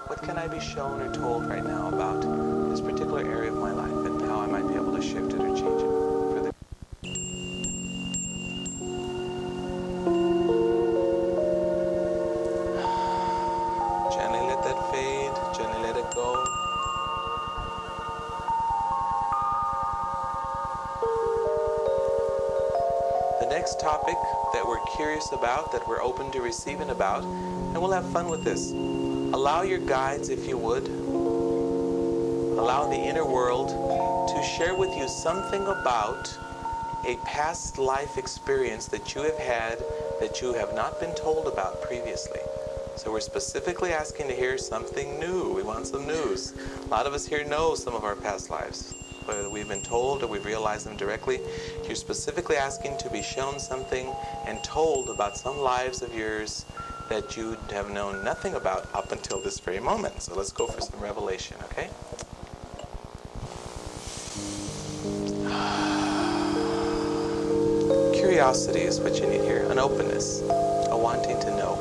what can I be shown or told right now about this particular area of my life, and how I might be able to shift it or change it for the gently let that fade, gently let it go. Next topic that we're curious about, that we're open to receiving about, and we'll have fun with this. Allow your guides, if you would, allow the inner world to share with you something about a past life experience that you have had that you have not been told about previously. So we're specifically asking to hear something new. We want some news. A lot of us here know some of our past lives, whether we've been told or we've realized them directly. You're specifically asking to be shown something and told about some lives of yours that you have known nothing about up until this very moment. So let's go for some revelation, okay? Curiosity is what you need here, an openness, a wanting to know.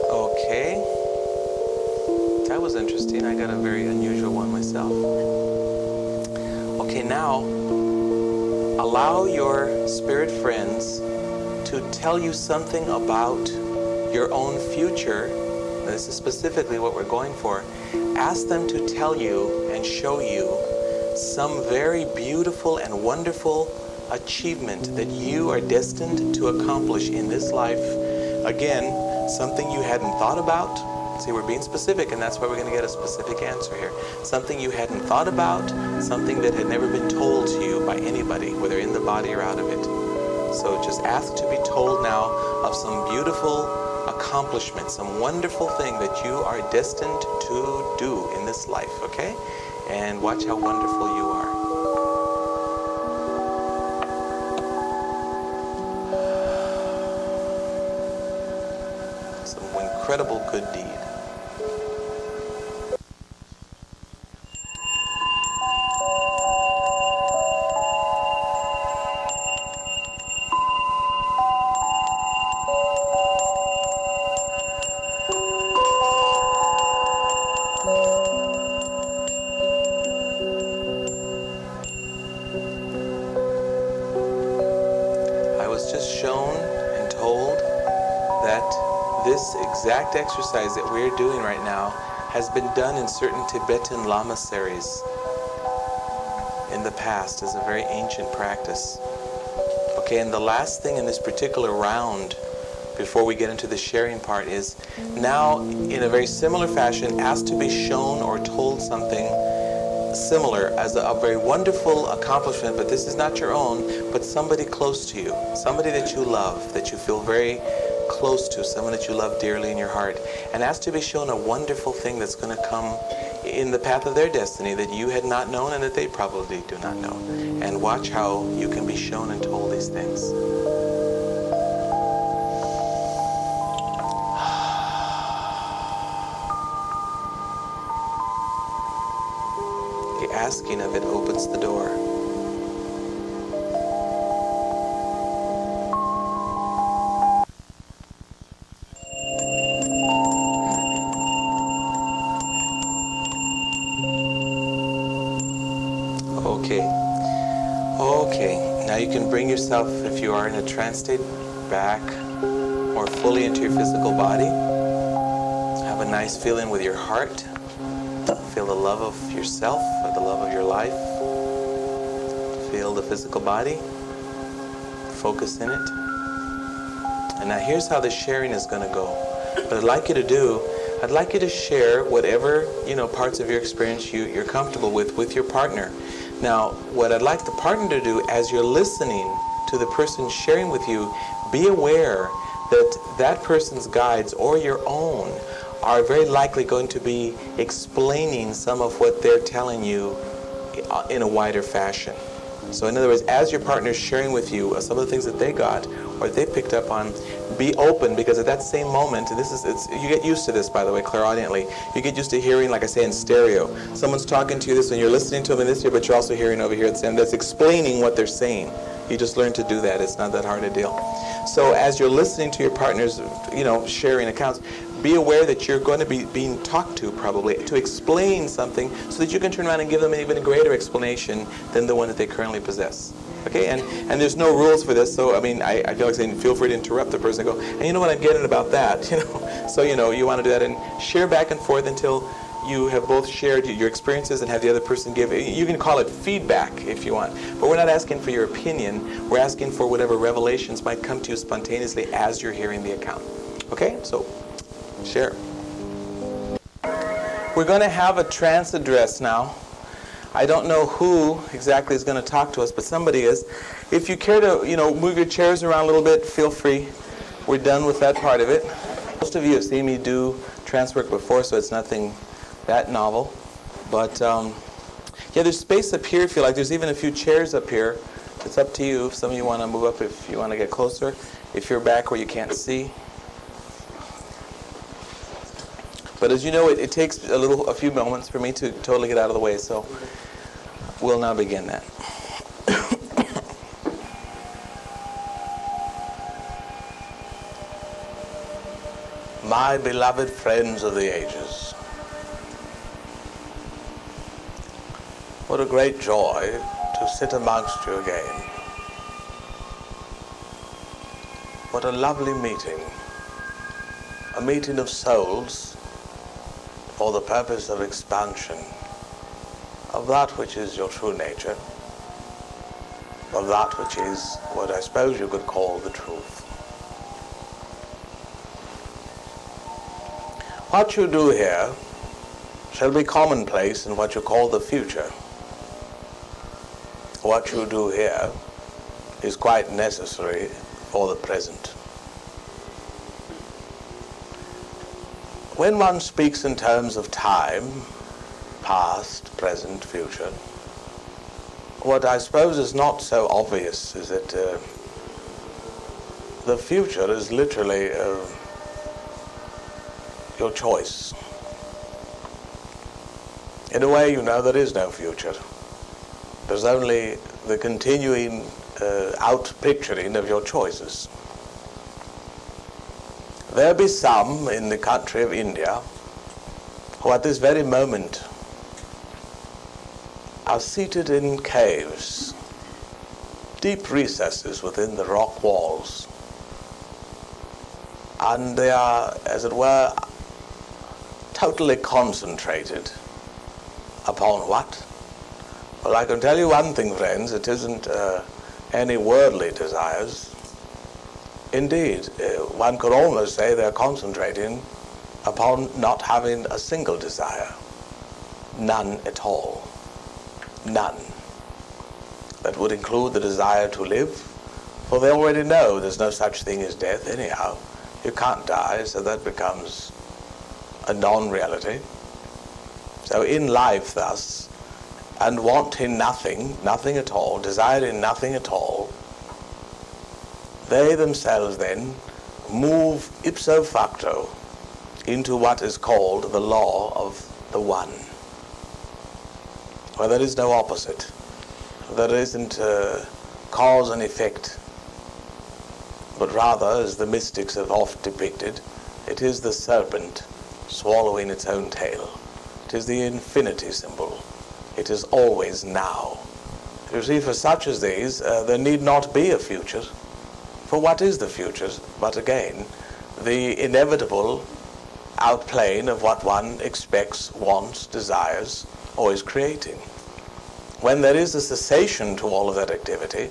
Okay, that was interesting. I got a very unusual one myself. Okay, now allow your spirit friends to tell you something about your own future. This is specifically what we're going for. Ask them to tell you and show you some very beautiful and wonderful achievement that you are destined to accomplish in this life. Again, something you hadn't thought about. See, we're being specific, and that's why we're going to get a specific answer here. Something you hadn't thought about, something that had never been told to you by anybody, whether in the body or out of it. So just ask to be told now of some beautiful accomplishment, some wonderful thing that you are destined to do in this life, okay? And watch how wonderful you are. Some incredible good deed. This exact exercise that we're doing right now has been done in certain Tibetan lamaseries in the past as a very ancient practice. Okay, and the last thing in this particular round before we get into the sharing part is now in a very similar fashion ask to be shown or told something similar as a very wonderful accomplishment, but this is not your own, but somebody close to you, somebody that you love, that you feel very close to, someone that you love dearly in your heart, and ask to be shown a wonderful thing that's going to come in the path of their destiny that you had not known and that they probably do not know. And watch how you can be shown and told these things. The asking of it opens the door. Okay, now you can bring yourself, if you are in a trance state, back more fully into your physical body. Have a nice feeling with your heart. Feel the love of yourself, or the love of your life. Feel the physical body. Focus in it. And now here's how the sharing is going to go. What I'd like you to do, I'd like you to share whatever, parts of your experience you're comfortable with your partner. Now, what I'd like the partner to do as you're listening to the person sharing with you, be aware that that person's guides or your own are very likely going to be explaining some of what they're telling you in a wider fashion. So in other words, as your partner's sharing with you some of the things that they got or they picked up on, be open, because at that same moment, and you get used to this, by the way, clairaudiently, you get used to hearing, like I say, in stereo. Someone's talking to you this, and you're listening to them in this ear, but you're also hearing over here at the end. That's explaining what they're saying. You just learn to do that. It's not that hard a deal. So as you're listening to your partner's, sharing accounts, be aware that you're going to be being talked to probably to explain something so that you can turn around and give them an even greater explanation than the one that they currently possess. Okay, and there's no rules for this, so I feel like saying feel free to interrupt the person and go, and you know what I'm getting about that, So you want to do that and share back and forth until you have both shared your experiences and have the other person give. You can call it feedback if you want, but we're not asking for your opinion. We're asking for whatever revelations might come to you spontaneously as you're hearing the account. Okay, so share. We're going to have a trance address now. I don't know who exactly is going to talk to us, but somebody is. If you care to, move your chairs around a little bit, feel free. We're done with that part of it. Most of you have seen me do trance work before, so it's nothing that novel. But yeah, there's space up here if you like. There's even a few chairs up here. It's up to you. If some of you want to move up, if you want to get closer. If you're back where you can't see. But as you know, it takes a few moments for me to totally get out of the way, so we'll now begin that. My beloved friends of the ages, what a great joy to sit amongst you again. What a lovely meeting, a meeting of souls for the purpose of expansion of that which is your true nature, of that which is what I suppose you could call the truth. What you do here shall be commonplace in what you call the future. What you do here is quite necessary for the present. When one speaks in terms of time, past, present, future, what I suppose is not so obvious is that the future is literally your choice. In a way, there is no future. There's only the continuing out-picturing of your choices. There be some in the country of India who at this very moment are seated in caves, deep recesses within the rock walls, and they are, as it were, totally concentrated upon what? Well, I can tell you one thing, friends, it isn't any worldly desires. Indeed, one could almost say they're concentrating upon not having a single desire. None at all. None. That would include the desire to live, for they already know there's no such thing as death anyhow. You can't die, so that becomes a non-reality. So in life thus, and wanting nothing, nothing at all, desiring nothing at all, they themselves then move ipso facto into what is called the law of the one, where there is no opposite, there isn't cause and effect, but rather, as the mystics have oft depicted, it is the serpent swallowing its own tail. It is the infinity symbol. It is always now. You see, for such as these, there need not be a future. For what is the future but, again, the inevitable outplaying of what one expects, wants, desires, or is creating? When there is a cessation to all of that activity,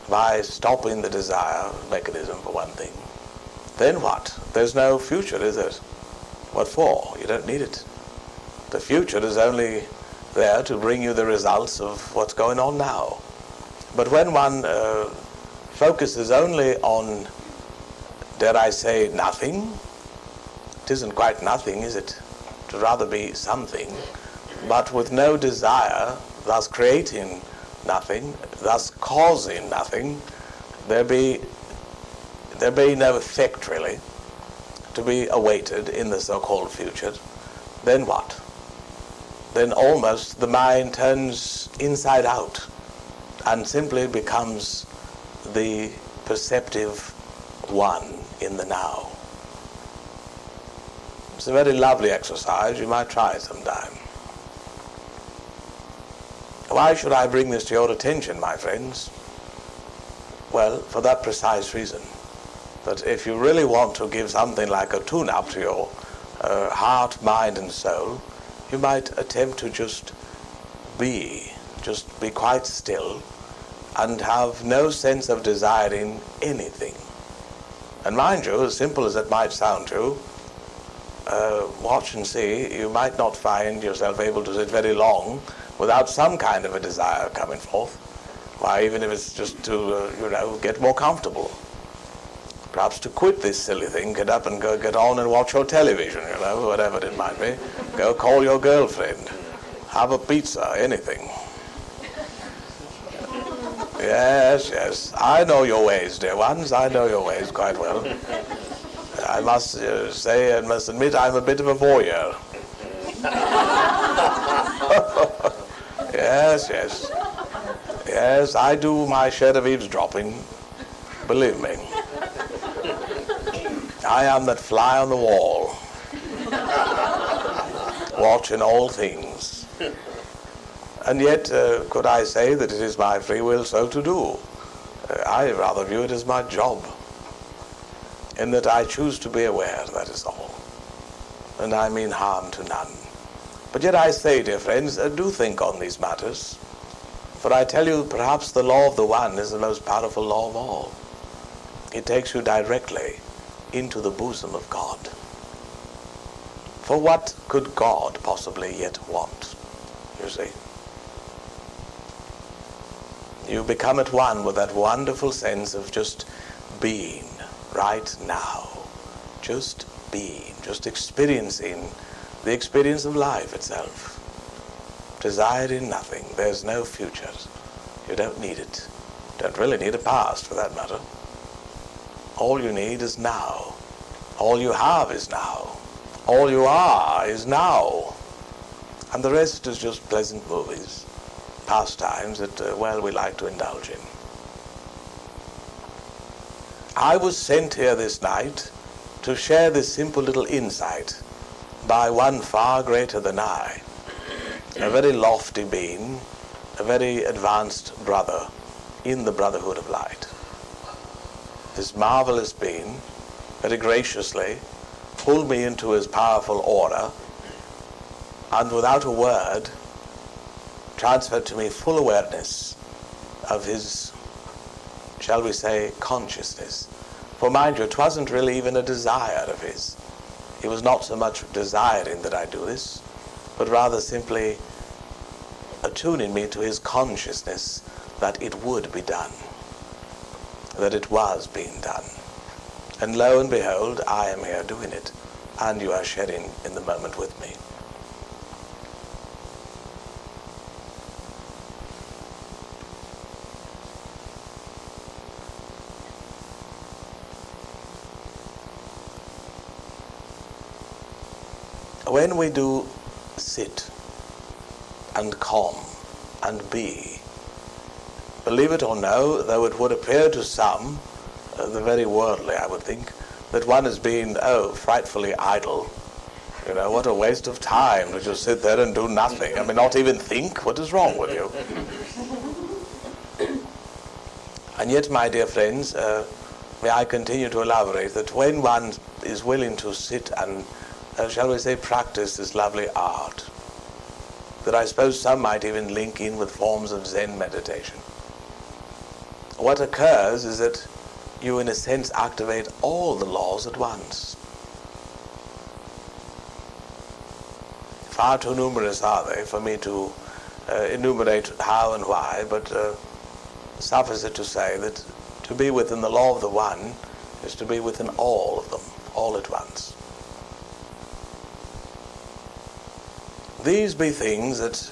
by stopping the desire mechanism for one thing, then what? There's no future, is there? What for? You don't need it. The future is only there to bring you the results of what's going on now. But when one focuses only on, dare I say, nothing, it isn't quite nothing, is it? To rather be something, but with no desire, thus creating nothing, thus causing nothing, there be no effect really to be awaited in the so-called future. Then what? Then almost the mind turns inside out and simply becomes the perceptive one in the now. It's a very lovely exercise. You might try it sometime. Why should I bring this to your attention, my friends? Well, for that precise reason, that if you really want to give something like a tune-up to your heart, mind, and soul, you might attempt to just be quite still and have no sense of desiring anything. And mind you, as simple as it might sound to you, watch and see, you might not find yourself able to sit very long without some kind of a desire coming forth. Why, even if it's just to, get more comfortable. Perhaps to quit this silly thing, get up and go get on and watch your television, whatever it might be. Go call your girlfriend. Have a pizza, anything. Yes, I know your ways, dear ones. I know your ways quite well. I must say and must admit I'm a bit of a voyeur. Yes, I do my share of eavesdropping, believe me. I am that fly on the wall, watching all things. And yet, could I say that it is my free will so to do? I rather view it as my job, in that I choose to be aware, that is all. And I mean harm to none. But yet I say, dear friends, do think on these matters. For I tell you, perhaps the law of the one is the most powerful law of all. It takes you directly into the bosom of God. For what could God possibly yet want, you see? You become at one with that wonderful sense of just being right now. Just being, just experiencing the experience of life itself. Desiring nothing. There's no future. You don't need it. Don't really need a past, for that matter. All you need is now. All you have is now. All you are is now. And the rest is just pleasant movies, pastimes that, we like to indulge in. I was sent here this night to share this simple little insight by one far greater than I, a very lofty being, a very advanced brother in the brotherhood of light. This marvelous being very graciously pulled me into his powerful aura and without a word transferred to me full awareness of his, shall we say, consciousness. For mind you, it wasn't really even a desire of his. He was not so much desiring that I do this, but rather simply attuning me to his consciousness that it would be done, that it was being done. And lo and behold, I am here doing it, and you are sharing in the moment with me. When we do sit and calm and be, believe it or no, though it would appear to some, the very worldly I would think, that one is being, frightfully idle. What a waste of time to just sit there and do nothing. I mean, not even think. What is wrong with you? And yet, my dear friends, may I continue to elaborate that when one is willing to sit and shall we say, practice this lovely art, that I suppose some might even link in with forms of Zen meditation. What occurs is that you, in a sense, activate all the laws at once. Far too numerous are they for me to enumerate how and why, but suffice it to say that to be within the law of the one is to be within all of them, all at once. These be things that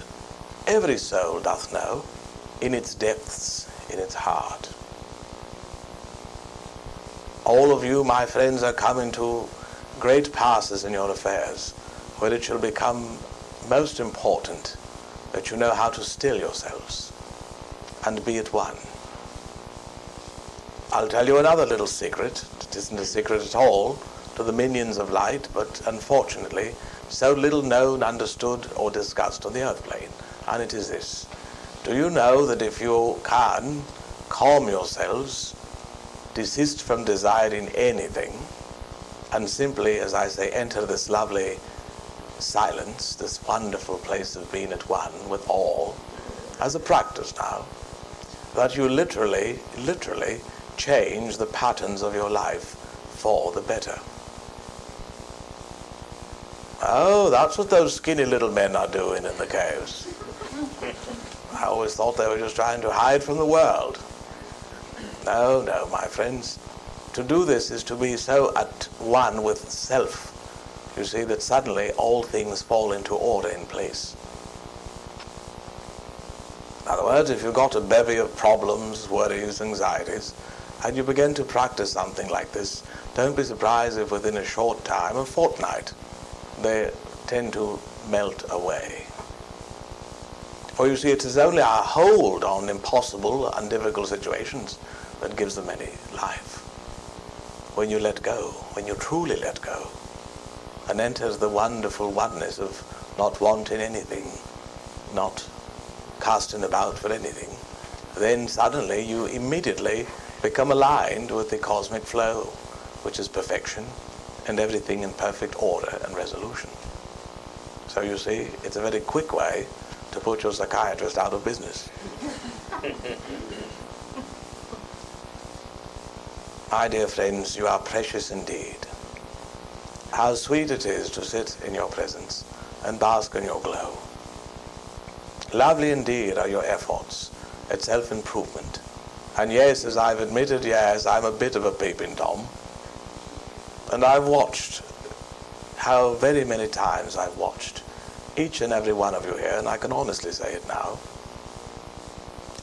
every soul doth know in its depths, in its heart. All of you, my friends, are coming to great passes in your affairs, where it shall become most important that you know how to still yourselves and be at one. I'll tell you another little secret. It isn't a secret at all to the minions of light, but unfortunately so little known, understood, or discussed on the earth plane. And it is this. Do you know that if you can calm yourselves, desist from desiring anything, and simply, as I say, enter this lovely silence, this wonderful place of being at one with all, as a practice now, that you literally change the patterns of your life for the better. Oh, that's what those skinny little men are doing in the caves. I always thought they were just trying to hide from the world. No, no, my friends. To do this is to be so at one with self, you see, that suddenly all things fall into order in place. In other words, if you've got a bevy of problems, worries, anxieties, and you begin to practice something like this, don't be surprised if within a short time, a fortnight, they tend to melt away. For you see, it is only our hold on impossible and difficult situations that gives them any life. When you let go, when you truly let go, and enter the wonderful oneness of not wanting anything, not casting about for anything, then suddenly you immediately become aligned with the cosmic flow, which is perfection, and everything in perfect order and resolution. So you see, it's a very quick way to put your psychiatrist out of business. My dear friends, you are precious indeed. How sweet it is to sit in your presence and bask in your glow. Lovely indeed are your efforts at self-improvement. And yes, as I've admitted, yes, I'm a bit of a peeping Tom. And I've watched how very many times I've watched each and every one of you here, and I can honestly say it now.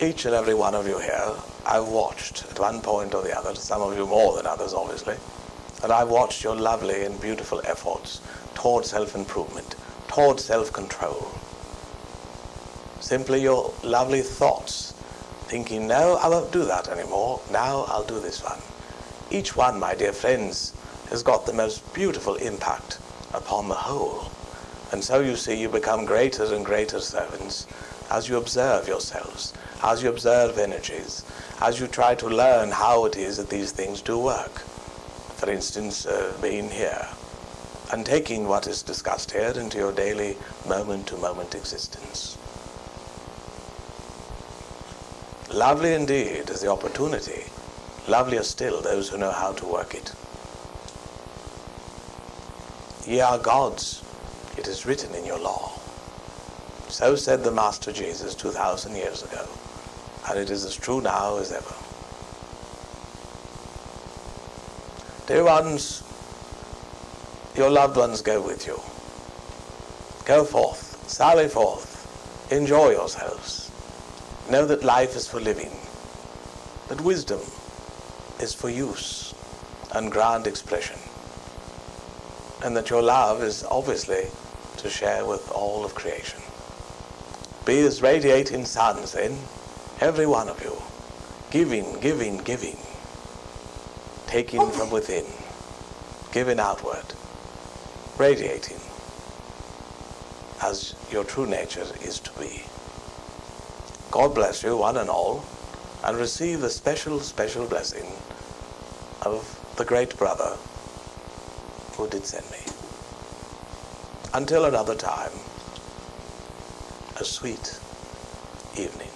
Each and every one of you here, I've watched at one point or the other, some of you more than others obviously, and I've watched your lovely and beautiful efforts towards self-improvement, towards self-control. Simply your lovely thoughts, thinking, no, I won't do that anymore, now I'll do this one. Each one, my dear friends, has got the most beautiful impact upon the whole. And so you see, you become greater and greater servants as you observe yourselves, as you observe energies, as you try to learn how it is that these things do work. For instance, being here and taking what is discussed here into your daily moment-to-moment existence. Lovely indeed is the opportunity. Lovelier still those who know how to work it. Ye are gods, it is written in your law. So said the Master Jesus 2,000 years ago, and it is as true now as ever. Dear ones, your loved ones go with you. Go forth, sally forth, enjoy yourselves. Know that life is for living, that wisdom is for use and grand expression, and that your love is obviously to share with all of creation. Be as radiating suns then, every one of you, giving, giving, giving, taking from within, giving outward, radiating as your true nature is to be. God bless you, one and all, and receive the special, special blessing of the great brother who did send me. Until another time, a sweet evening.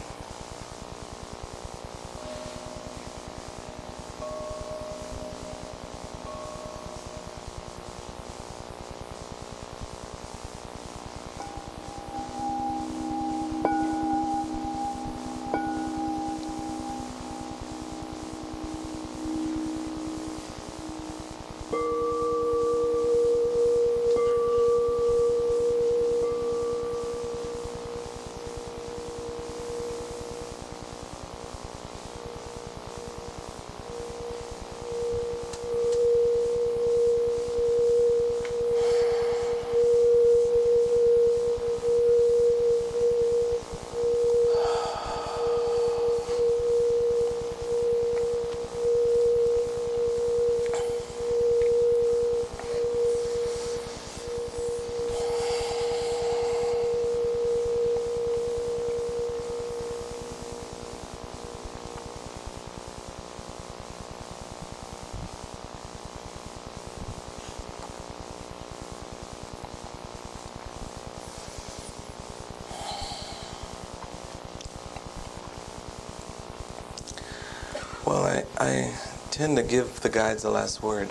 I tend to give the guides the last word.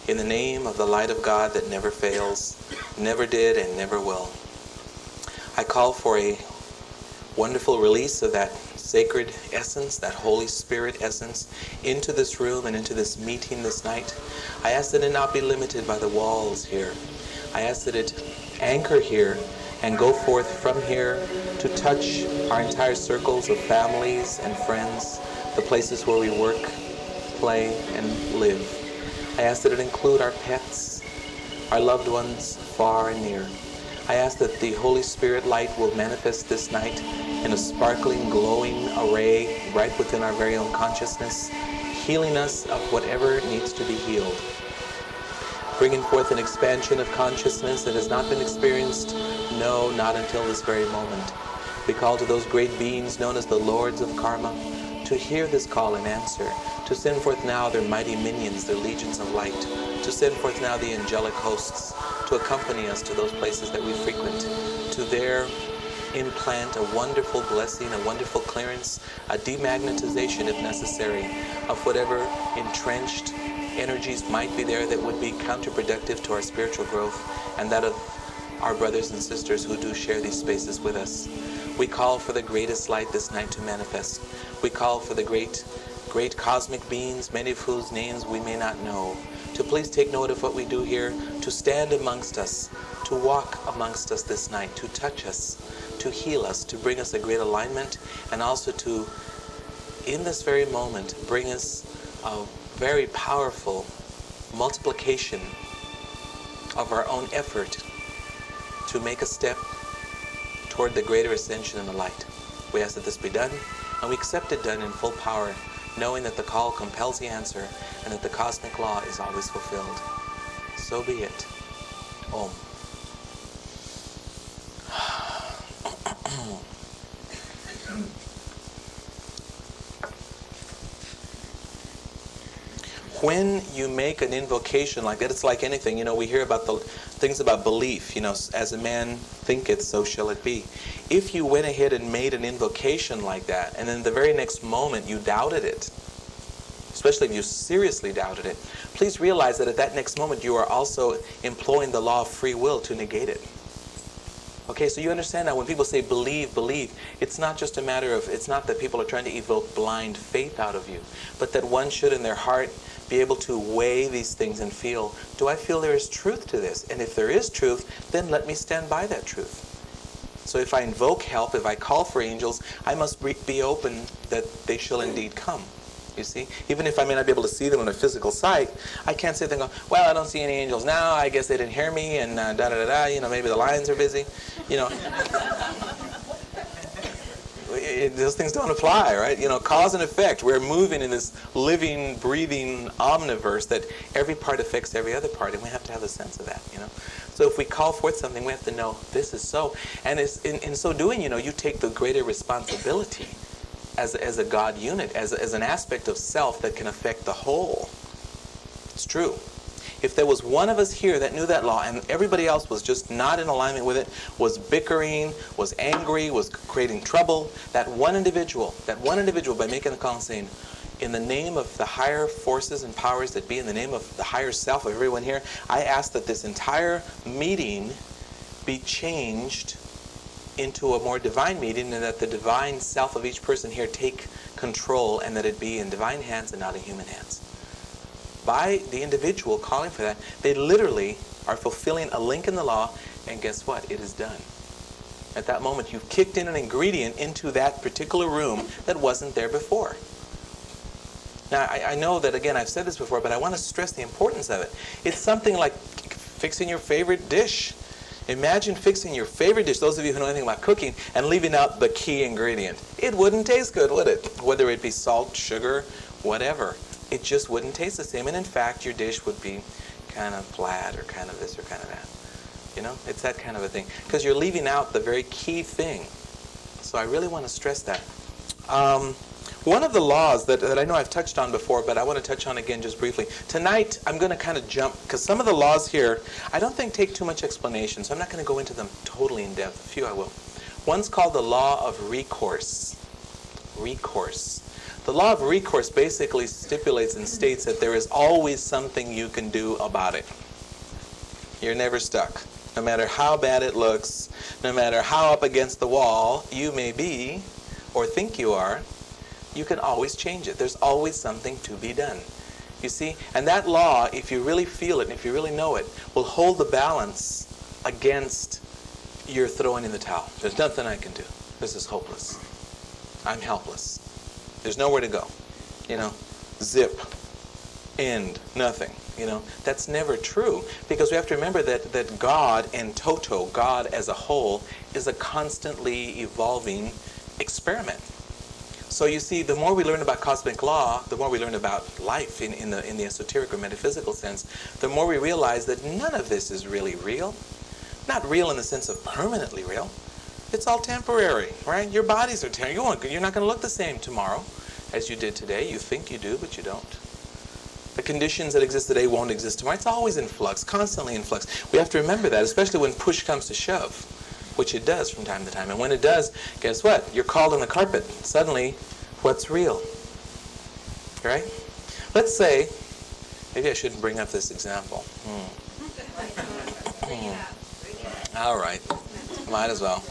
In the name of the light of God that never fails, never did and never will, I call for a wonderful release of that sacred essence, that Holy Spirit essence, into this room and into this meeting this night. I ask that it not be limited by the walls here. I ask that it anchor here and go forth from here to touch our entire circles of families and friends, the places where we work, play, and live. I ask that it include our pets, our loved ones far and near. I ask that the Holy Spirit light will manifest this night in a sparkling, glowing array right within our very own consciousness, healing us of whatever needs to be healed, bringing forth an expansion of consciousness that has not been experienced, no, not until this very moment. We call to those great beings known as the Lords of Karma to hear this call and answer, to send forth now their mighty minions, their legions of light, to send forth now the angelic hosts to accompany us to those places that we frequent, to there implant a wonderful blessing, a wonderful clearance, a demagnetization if necessary, of whatever entrenched energies might be there that would be counterproductive to our spiritual growth and that of our brothers and sisters who do share these spaces with us. We call for the greatest light this night to manifest. We call for the great cosmic beings, many of whose names we may not know, to please take note of what we do here, to stand amongst us, to walk amongst us this night, to touch us, to heal us, to bring us a great alignment, and also to, in this very moment, bring us a very powerful multiplication of our own effort to make a step toward the greater ascension in the light. We ask that this be done, and we accept it done in full power, knowing that the call compels the answer and that the cosmic law is always fulfilled. So be it. Om. When you make an invocation like that, it's like anything. We hear about the things about belief. As a man thinketh, so shall it be. If you went ahead and made an invocation like that, and then the very next moment you doubted it, especially if you seriously doubted it, please realize that at that next moment you are also employing the law of free will to negate it. Okay, so you understand now when people say believe, believe, it's not just a matter of, it's not that people are trying to evoke blind faith out of you, but that one should in their heart be able to weigh these things and feel, do I feel there is truth to this? And if there is truth, then let me stand by that truth. So if I invoke help, if I call for angels, I must be open that they shall indeed come. You see? Even if I may not be able to see them in a physical sight, I can't sit there and go, well, I don't see any angels now, I guess they didn't hear me, and da-da-da-da, maybe the lions are busy. Those things don't apply, right? Cause and effect. We're moving in this living, breathing omniverse that every part affects every other part, and we have to have a sense of that, So if we call forth something, we have to know this is so. And in so doing, you take the greater responsibility as a God unit, as an aspect of self that can affect the whole. It's true. If there was one of us here that knew that law and everybody else was just not in alignment with it, was bickering, was angry, was creating trouble, that one individual by making the call and saying, in the name of the higher forces and powers that be, in the name of the higher self of everyone here, I ask that this entire meeting be changed into a more divine meeting, and that the divine self of each person here take control, and that it be in divine hands and not in human hands. By the individual calling for that, they literally are fulfilling a link in the law, and guess what? It is done. At that moment, you've kicked in an ingredient into that particular room that wasn't there before. Now, I know that, again, I've said this before, but I want to stress the importance of it. It's something like fixing your favorite dish. Imagine fixing your favorite dish, those of you who know anything about cooking, and leaving out the key ingredient. It wouldn't taste good, would it? Whether it be salt, sugar, whatever. It just wouldn't taste the same. And in fact, your dish would be kind of flat or kind of this or kind of that. It's that kind of a thing. Because you're leaving out the very key thing. So I really want to stress that. One of the laws that I know I've touched on before, but I want to touch on again just briefly. Tonight, I'm going to kind of jump, because some of the laws here, I don't think take too much explanation, so I'm not going to go into them totally in depth. A few I will. One's called the law of recourse. Recourse. The The law of recourse basically stipulates and states that there is always something you can do about it. You're never stuck. No matter how bad it looks, no matter how up against the wall you may be or think you are, you can always change it. There's always something to be done. You see? And that law, if you really feel it and if you really know it, will hold the balance against your throwing in the towel. There's nothing I can do. This is hopeless. I'm helpless. There's nowhere to go. Zip. End. Nothing. That's never true, because we have to remember that God in toto, God as a whole, is a constantly evolving experiment. So you see, the more we learn about cosmic law, the more we learn about life in the esoteric or metaphysical sense, the more we realize that none of this is really real. Not real in the sense of permanently real. It's all temporary, right? Your bodies are temporary. You're not going to look the same tomorrow as you did today. You think you do, but you don't. The conditions that exist today won't exist tomorrow. It's always in flux, constantly in flux. We have to remember that, especially when push comes to shove, which it does from time to time. And when it does, guess what? You're called on the carpet. Suddenly, what's real? Right? Let's say, maybe I shouldn't bring up this example. All right. Might as well.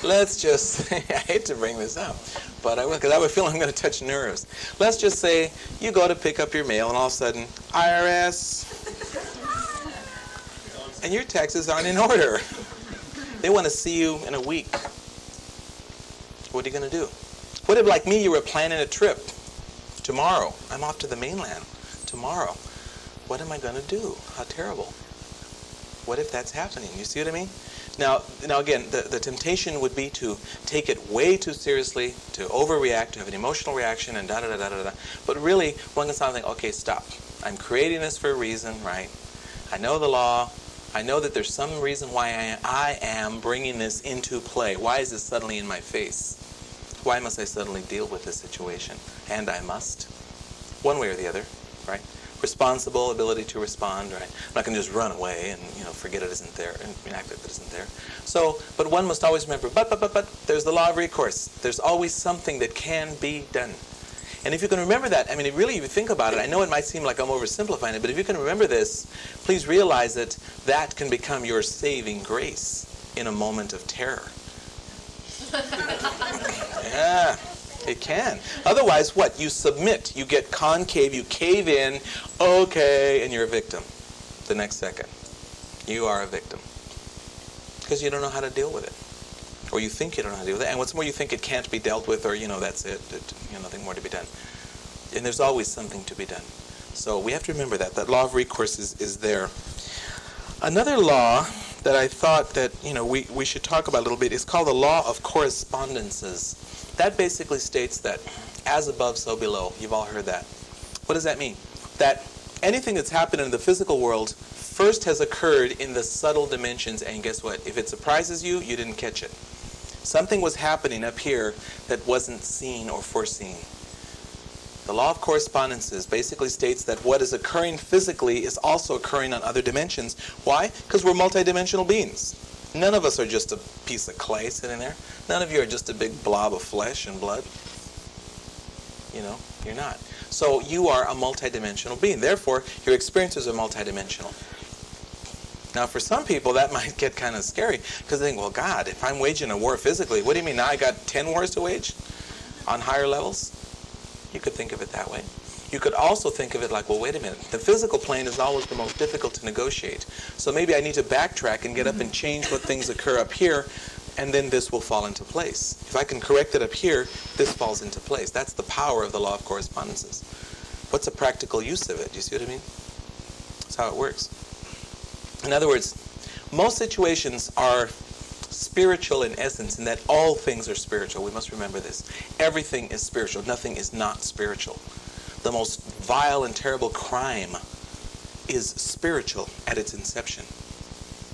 Let's just, I hate to bring this up, but I will, because I have a feeling I'm going to touch nerves. Let's just say you go to pick up your mail, and all of a sudden, IRS, and your taxes aren't in order. They want to see you in a week. What are you going to do? What if, like me, you were planning a trip? Tomorrow, I'm off to the mainland. Tomorrow. What am I going to do? How terrible. What if that's happening? You see what I mean? Now again, the temptation would be to take it way too seriously, to overreact, to have an emotional reaction, and da-da-da-da-da-da. But really, one can stop and think, okay, stop. I'm creating this for a reason, right? I know the law. I know that there's some reason why I am bringing this into play. Why is this suddenly in my face? Why must I suddenly deal with this situation? And I must. One way or the other, right? Responsible ability to respond, right? I'm not going to just run away and forget it isn't there and act like it isn't there. So, but one must always remember, but there's the law of recourse. There's always something that can be done. And if you can remember that, I mean, really, if you think about it, I know it might seem like I'm oversimplifying it, but if you can remember this, please realize that that can become your saving grace in a moment of terror. Yeah. It can. Otherwise, what? You submit. You get concave. You cave in. Okay, and you're a victim. The next second, you are a victim because you don't know how to deal with it, or you think you don't know how to deal with it. And what's more, you think it can't be dealt with, or that's it. Nothing more to be done. And there's always something to be done. So we have to remember that law of recourse is there. Another law that I thought that we should talk about a little bit is called the law of correspondences. That basically states that as above, so below. You've all heard that. What does that mean? That anything that's happened in the physical world first has occurred in the subtle dimensions, and guess what? If it surprises you, you didn't catch it. Something was happening up here that wasn't seen or foreseen. The law of correspondences basically states that what is occurring physically is also occurring on other dimensions. Why? Because we're multidimensional beings. None of us are just a piece of clay sitting there. None of you are just a big blob of flesh and blood. You're not. So you are a multidimensional being. Therefore, your experiences are multidimensional. Now, for some people, that might get kind of scary because they think, well, God, if I'm waging a war physically, what do you mean now I got 10 wars to wage on higher levels? You could think of it that way. You could also think of it like, well, wait a minute. The physical plane is always the most difficult to negotiate. So maybe I need to backtrack and get up and change what things occur up here, and then this will fall into place. If I can correct it up here, this falls into place. That's the power of the law of correspondences. What's a practical use of it? Do you see what I mean? That's how it works. In other words, most situations are spiritual in essence, in that all things are spiritual. We must remember this. Everything is spiritual. Nothing is not spiritual. The most vile and terrible crime is spiritual at its inception.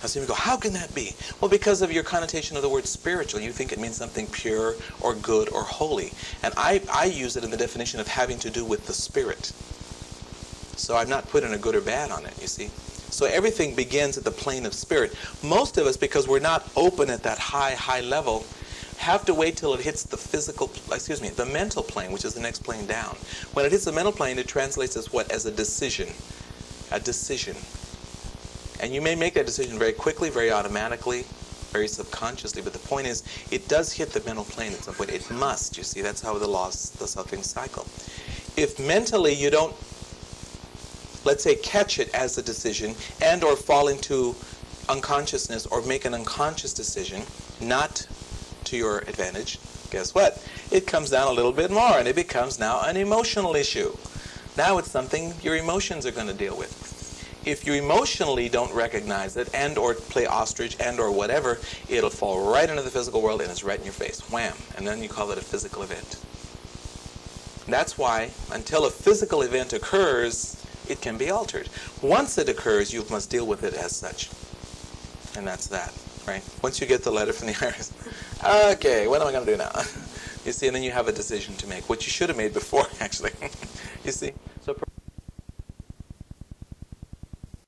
Now some people go, how can that be? Well, because of your connotation of the word spiritual. You think it means something pure or good or holy. And I use it in the definition of having to do with the spirit. So I'm not putting a good or bad on it, you see. So everything begins at the plane of spirit. Most of us, because we're not open at that high level, have to wait till it hits the mental plane, which is the next plane down. When it hits the mental plane, it translates as what? As a decision. A decision. And you may make that decision very quickly, very automatically, very subconsciously, but the point is, it does hit the mental plane at some point. It must, you see. That's how that's how things cycle. If mentally you don't, let's say, catch it as a decision and or fall into unconsciousness or make an unconscious decision, not to your advantage, guess what? It comes down a little bit more, and it becomes now an emotional issue. Now it's something your emotions are going to deal with. If you emotionally don't recognize it and or play ostrich and or whatever, it'll fall right into the physical world and it's right in your face. Wham! And then you call it a physical event. That's why, until a physical event occurs, it can be altered. Once it occurs, you must deal with it as such. And that's that, right? Once you get the letter from the iris, okay, what am I going to do now? You see, and then you have a decision to make, which you should have made before, actually. You see?